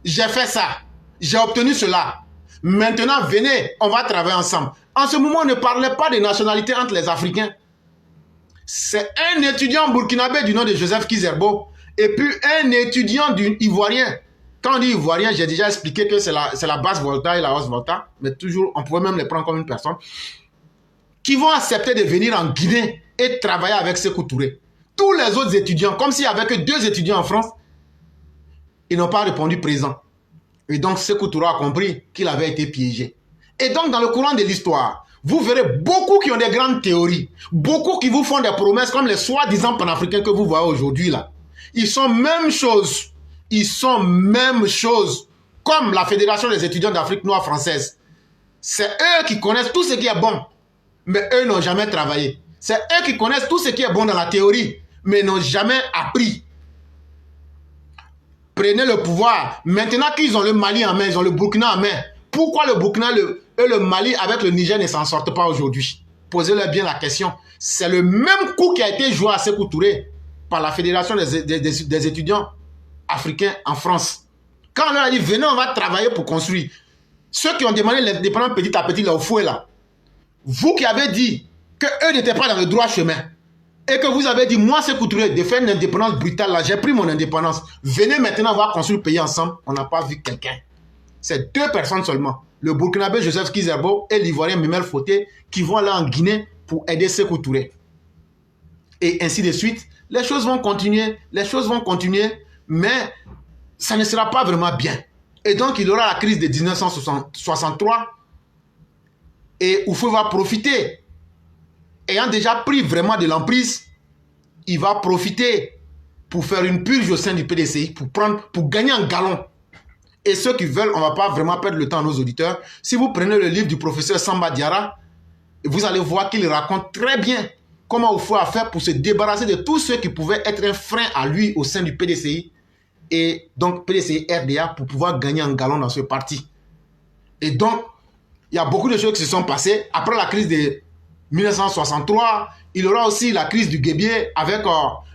J'ai fait ça. J'ai obtenu cela. Maintenant, venez, on va travailler ensemble. En ce moment, on ne parlait pas de nationalité entre les Africains. C'est un étudiant burkinabé du nom de Joseph Kizerbo et puis un étudiant ivoirien. Quand on dit ivoirien, j'ai déjà expliqué que c'est la basse Volta et la hausse Volta, mais toujours, on pourrait même les prendre comme une personne, qui vont accepter de venir en Guinée et travailler avec Sékou Touré. Tous les autres étudiants, comme s'il n'y avait que 2 étudiants en France, ils n'ont pas répondu présent. Et donc Sékou Touré a compris qu'il avait été piégé. Et donc dans le courant de l'histoire, vous verrez beaucoup qui ont des grandes théories, beaucoup qui vous font des promesses comme les soi-disant panafricains que vous voyez aujourd'hui là. Ils sont même chose. Ils sont même chose comme la Fédération des étudiants d'Afrique noire française. C'est eux qui connaissent tout ce qui est bon, mais eux n'ont jamais travaillé. C'est eux qui connaissent tout ce qui est bon dans la théorie, mais n'ont jamais appris. Prenez le pouvoir. Maintenant qu'ils ont le Mali en main, ils ont le Burkina en main. Pourquoi le Burkina et le Mali avec le Niger ne s'en sortent pas aujourd'hui? Posez-leur bien la question. C'est le même coup qui a été joué à Sékou Touré par la Fédération des étudiants africains en France. Quand on leur a dit, venez, on va travailler pour construire. Ceux qui ont demandé l'indépendance petit à petit, là, au fouet, là, vous qui avez dit qu'eux n'étaient pas dans le droit chemin, et que vous avez dit, moi, Sékou Touré, de faire une indépendance brutale, là, j'ai pris mon indépendance. Venez maintenant, on va construire le pays ensemble. On n'a pas vu quelqu'un. C'est 2 personnes seulement. Le Burkinabé Joseph Kizerbo et l'Ivoirien Mimel Fauté qui vont aller en Guinée pour aider Sékou Touré. Et ainsi de suite. Les choses vont continuer, mais ça ne sera pas vraiment bien. Et donc, il y aura la crise de 1963 et Oufou va profiter. Ayant déjà pris vraiment de l'emprise, il va profiter pour faire une purge au sein du PDCI, pour gagner un galon. Et ceux qui veulent, on ne va pas vraiment perdre le temps à nos auditeurs. Si vous prenez le livre du professeur Samba Diarra, vous allez voir qu'il raconte très bien comment Oufou a fait pour se débarrasser de tous ceux qui pouvaient être un frein à lui au sein du PDCI. Et donc PDCI RDA pour pouvoir gagner un galon dans ce parti. Et donc, il y a beaucoup de choses qui se sont passées. Après la crise de 1963, il y aura aussi la crise du Guébié avec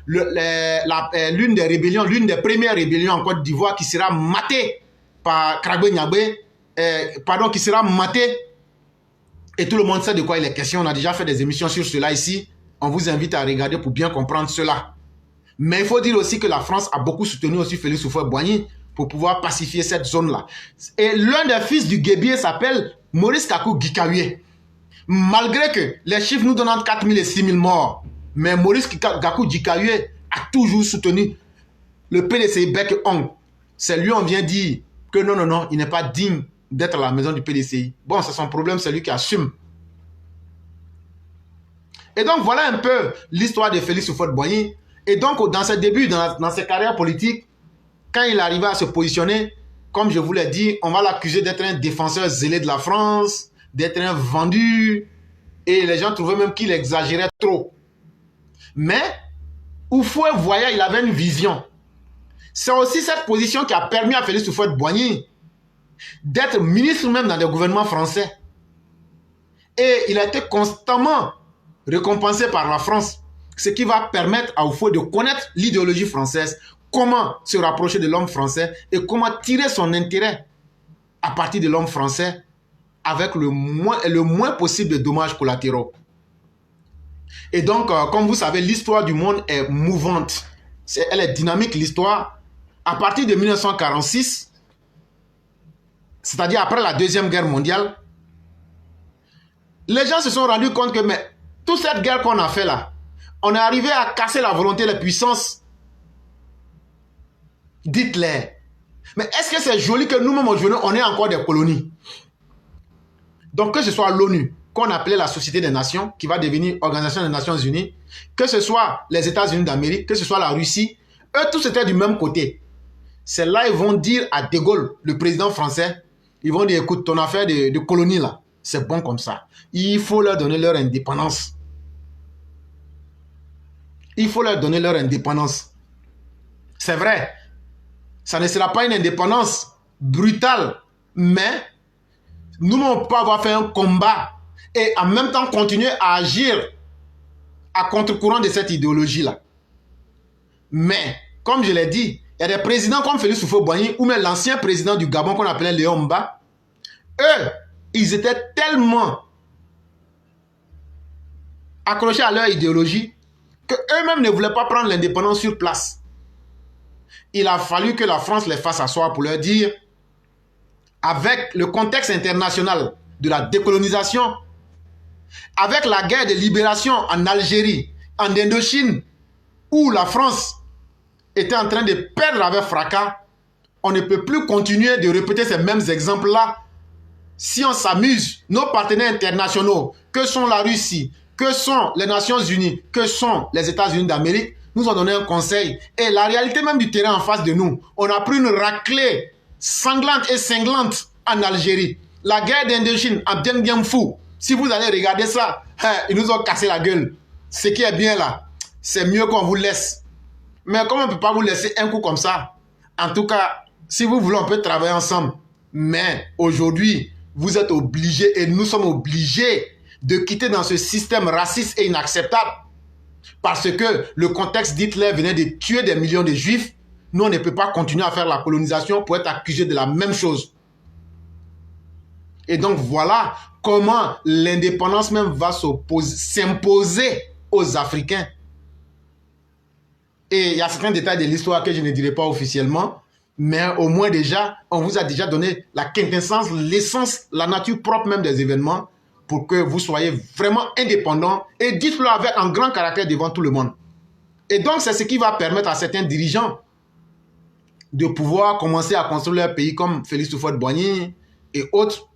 l'une des rébellions, l'une des premières rébellions en Côte d'Ivoire qui sera matée par Kragbe Nyabé, qui sera matée. Et tout le monde sait de quoi il est question. On a déjà fait des émissions sur cela ici. On vous invite à regarder pour bien comprendre cela. Mais il faut dire aussi que la France a beaucoup soutenu aussi Félix Houphouët-Boigny pour pouvoir pacifier cette zone-là. Et l'un des fils du Guébié s'appelle Maurice Kakou Gikawie. Malgré que les chiffres nous donnent entre 4 000 et 6 000 morts, Mais Maurice Gakou Dikaye a toujours soutenu le PDCI bec et ongle. C'est lui, on vient dire que non, non, non, il n'est pas digne d'être à la maison du PDCI. Bon, c'est son problème, c'est lui qui assume. Et donc, voilà un peu l'histoire de Félix Houphouët-Boigny. Et donc, dans ses débuts, dans ses carrières politiques, quand il arrivait à se positionner, comme je vous l'ai dit, on va l'accuser d'être un défenseur zélé de la France, d'être un vendu, et les gens trouvaient même qu'il exagérait trop. Mais, Houphouët voyait, il avait une vision. C'est aussi cette position qui a permis à Félix Houphouët-Boigny d'être ministre même dans le gouvernement français. Et il a été constamment récompensé par la France, ce qui va permettre à Houphouët de connaître l'idéologie française, comment se rapprocher de l'homme français et comment tirer son intérêt à partir de l'homme français avec le moins possible de dommages collatéraux. Et donc, comme vous savez, l'histoire du monde est mouvante. Elle est dynamique, l'histoire. À partir de 1946, c'est-à-dire après la Deuxième Guerre mondiale, les gens se sont rendus compte que mais, toute cette guerre qu'on a fait là, on est arrivé à casser la volonté, la puissance d'Hitler. Mais est-ce que c'est joli que nous-mêmes aujourd'hui, on ait encore des colonies? Donc que ce soit l'ONU, qu'on appelait la Société des Nations, qui va devenir Organisation des Nations Unies, que ce soit les États-Unis d'Amérique, que ce soit la Russie, eux tous étaient du même côté. C'est là ils vont dire à De Gaulle, le président français, ils vont dire, écoute, ton affaire de colonie là, c'est bon comme ça. Il faut leur donner leur indépendance. Il faut leur donner leur indépendance. C'est vrai, ça ne sera pas une indépendance brutale, mais nous ne pouvons pas avoir fait un combat et en même temps continuer à agir à contre-courant de cette idéologie-là. Mais, comme je l'ai dit, il y a des présidents comme Félix Houphouët-Boigny ou même l'ancien président du Gabon qu'on appelait Léon Mba. Eux, ils étaient tellement accrochés à leur idéologie qu'eux-mêmes ne voulaient pas prendre l'indépendance sur place. Il a fallu que la France les fasse asseoir pour leur dire, avec le contexte international de la décolonisation, avec la guerre de libération en Algérie, en Indochine, où la France était en train de perdre avec fracas, on ne peut plus continuer de répéter ces mêmes exemples-là. Si on s'amuse, nos partenaires internationaux, que sont la Russie, que sont les Nations Unies, que sont les États-Unis d'Amérique, nous ont donné un conseil. Et la réalité même du terrain en face de nous, on a pris une raclée sanglante et cinglante en Algérie. La guerre d'Indochine a bien fou. Si vous allez regarder ça, ils nous ont cassé la gueule. Ce qui est bien là, c'est mieux qu'on vous laisse. Mais comme on ne peut pas vous laisser un coup comme ça, en tout cas, si vous voulez, on peut travailler ensemble. Mais aujourd'hui, vous êtes obligés et nous sommes obligés de quitter dans ce système raciste et inacceptable. Parce que le contexte d'Hitler venait de tuer des millions de juifs. Nous, on ne peut pas continuer à faire la colonisation pour être accusés de la même chose. Et donc, voilà comment l'indépendance même va s'imposer aux Africains. Et il y a certains détails de l'histoire que je ne dirai pas officiellement, mais au moins déjà, on vous a déjà donné la quintessence, l'essence, la nature propre même des événements pour que vous soyez vraiment indépendants et dites-le avec un grand caractère devant tout le monde. Et donc, c'est ce qui va permettre à certains dirigeants de pouvoir commencer à construire leur pays comme Félix Houphouët-Boigny et autres.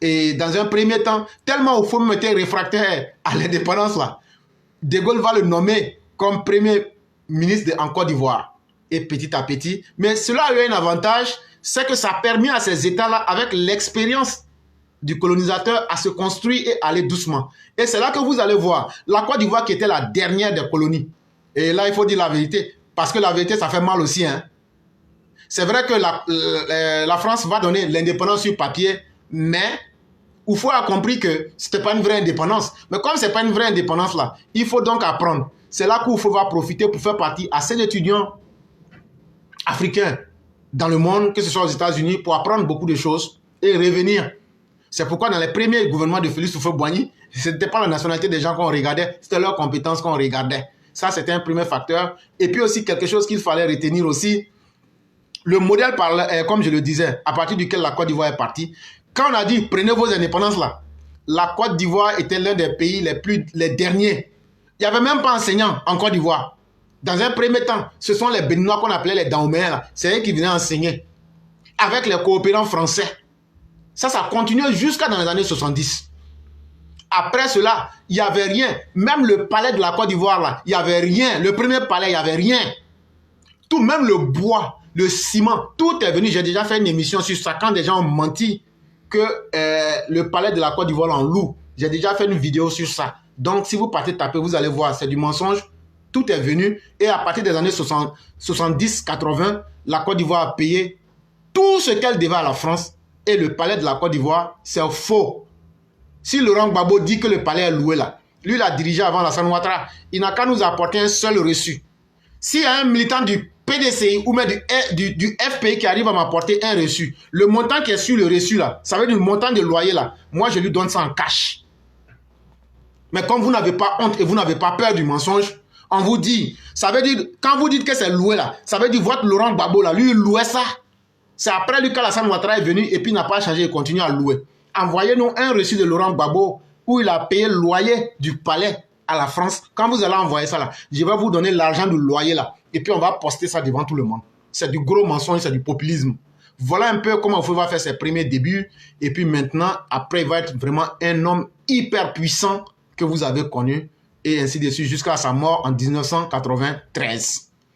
Et dans un premier temps, tellement Houphouët était réfractaire à l'indépendance là, De Gaulle va le nommer comme premier ministre en Côte d'Ivoire. Et petit à petit, mais cela a eu un avantage, c'est que ça a permis à ces États-là, avec l'expérience du colonisateur, à se construire et aller doucement. Et c'est là que vous allez voir la Côte d'Ivoire qui était la dernière des colonies. Et là, il faut dire la vérité, parce que la vérité, ça fait mal aussi. Hein. C'est vrai que la France va donner l'indépendance sur papier, mais Houphouët a compris que ce n'était pas une vraie indépendance. Mais comme ce n'est pas une vraie indépendance là, il faut donc apprendre. C'est là qu'Houphouët va profiter pour faire partie à ces étudiants africains dans le monde, que ce soit aux États-Unis, pour apprendre beaucoup de choses et revenir. C'est pourquoi dans les premiers gouvernements de Félix Houphouët-Boigny, ce n'était pas la nationalité des gens qu'on regardait, c'était leurs compétences qu'on regardait. Ça, c'était un premier facteur. Et puis aussi, quelque chose qu'il fallait retenir aussi, le modèle, comme je le disais, à partir duquel la Côte d'Ivoire est partie. Quand on a dit, prenez vos indépendances là, la Côte d'Ivoire était l'un des pays les derniers Il n'y avait même pas enseignants en Côte d'Ivoire. Dans un premier temps, ce sont les Béninois qu'on appelait les Dahoméens. C'est eux qui venaient enseigner. Avec les coopérants français. Ça continuait jusqu'à dans les années 70. Après cela, il n'y avait rien. Même le palais de la Côte d'Ivoire, là, il n'y avait rien. Le premier palais, il n'y avait rien. Tout, même le bois, le ciment, tout est venu. J'ai déjà fait une émission sur ça quand des gens ont menti que le palais de la Côte d'Ivoire en loue. J'ai déjà fait une vidéo sur ça. Donc, si vous partez taper, vous allez voir, c'est du mensonge. Tout est venu. Et à partir des années 70-80, la Côte d'Ivoire a payé tout ce qu'elle devait à la France. Et le palais de la Côte d'Ivoire, c'est faux. Si Laurent Gbagbo dit que le palais est loué là, lui l'a dirigé avant Alassane Ouattara, il n'a qu'à nous apporter un seul reçu. S'il y a un militant du PDCI ou même du FPI qui arrive à m'apporter un reçu, le montant qui est sur le reçu là, ça veut dire le montant de loyer là, moi je lui donne ça en cash. Mais comme vous n'avez pas honte et vous n'avez pas peur du mensonge, on vous dit, ça veut dire, quand vous dites que c'est loué là, ça veut dire votre Laurent Gbagbo là, lui il louait ça. C'est après lui qu'Alassane Ouattara est venu et puis il n'a pas changé, il continue à louer. Envoyez-nous un reçu de Laurent Gbagbo où il a payé le loyer du palais à la France. Quand vous allez envoyer ça là, je vais vous donner l'argent du loyer là. Et puis on va poster ça devant tout le monde. C'est du gros mensonge, c'est du populisme. Voilà un peu comment il va faire ses premiers débuts. Et puis maintenant, après, il va être vraiment un homme hyper puissant que vous avez connu. Et ainsi de suite jusqu'à sa mort en 1993.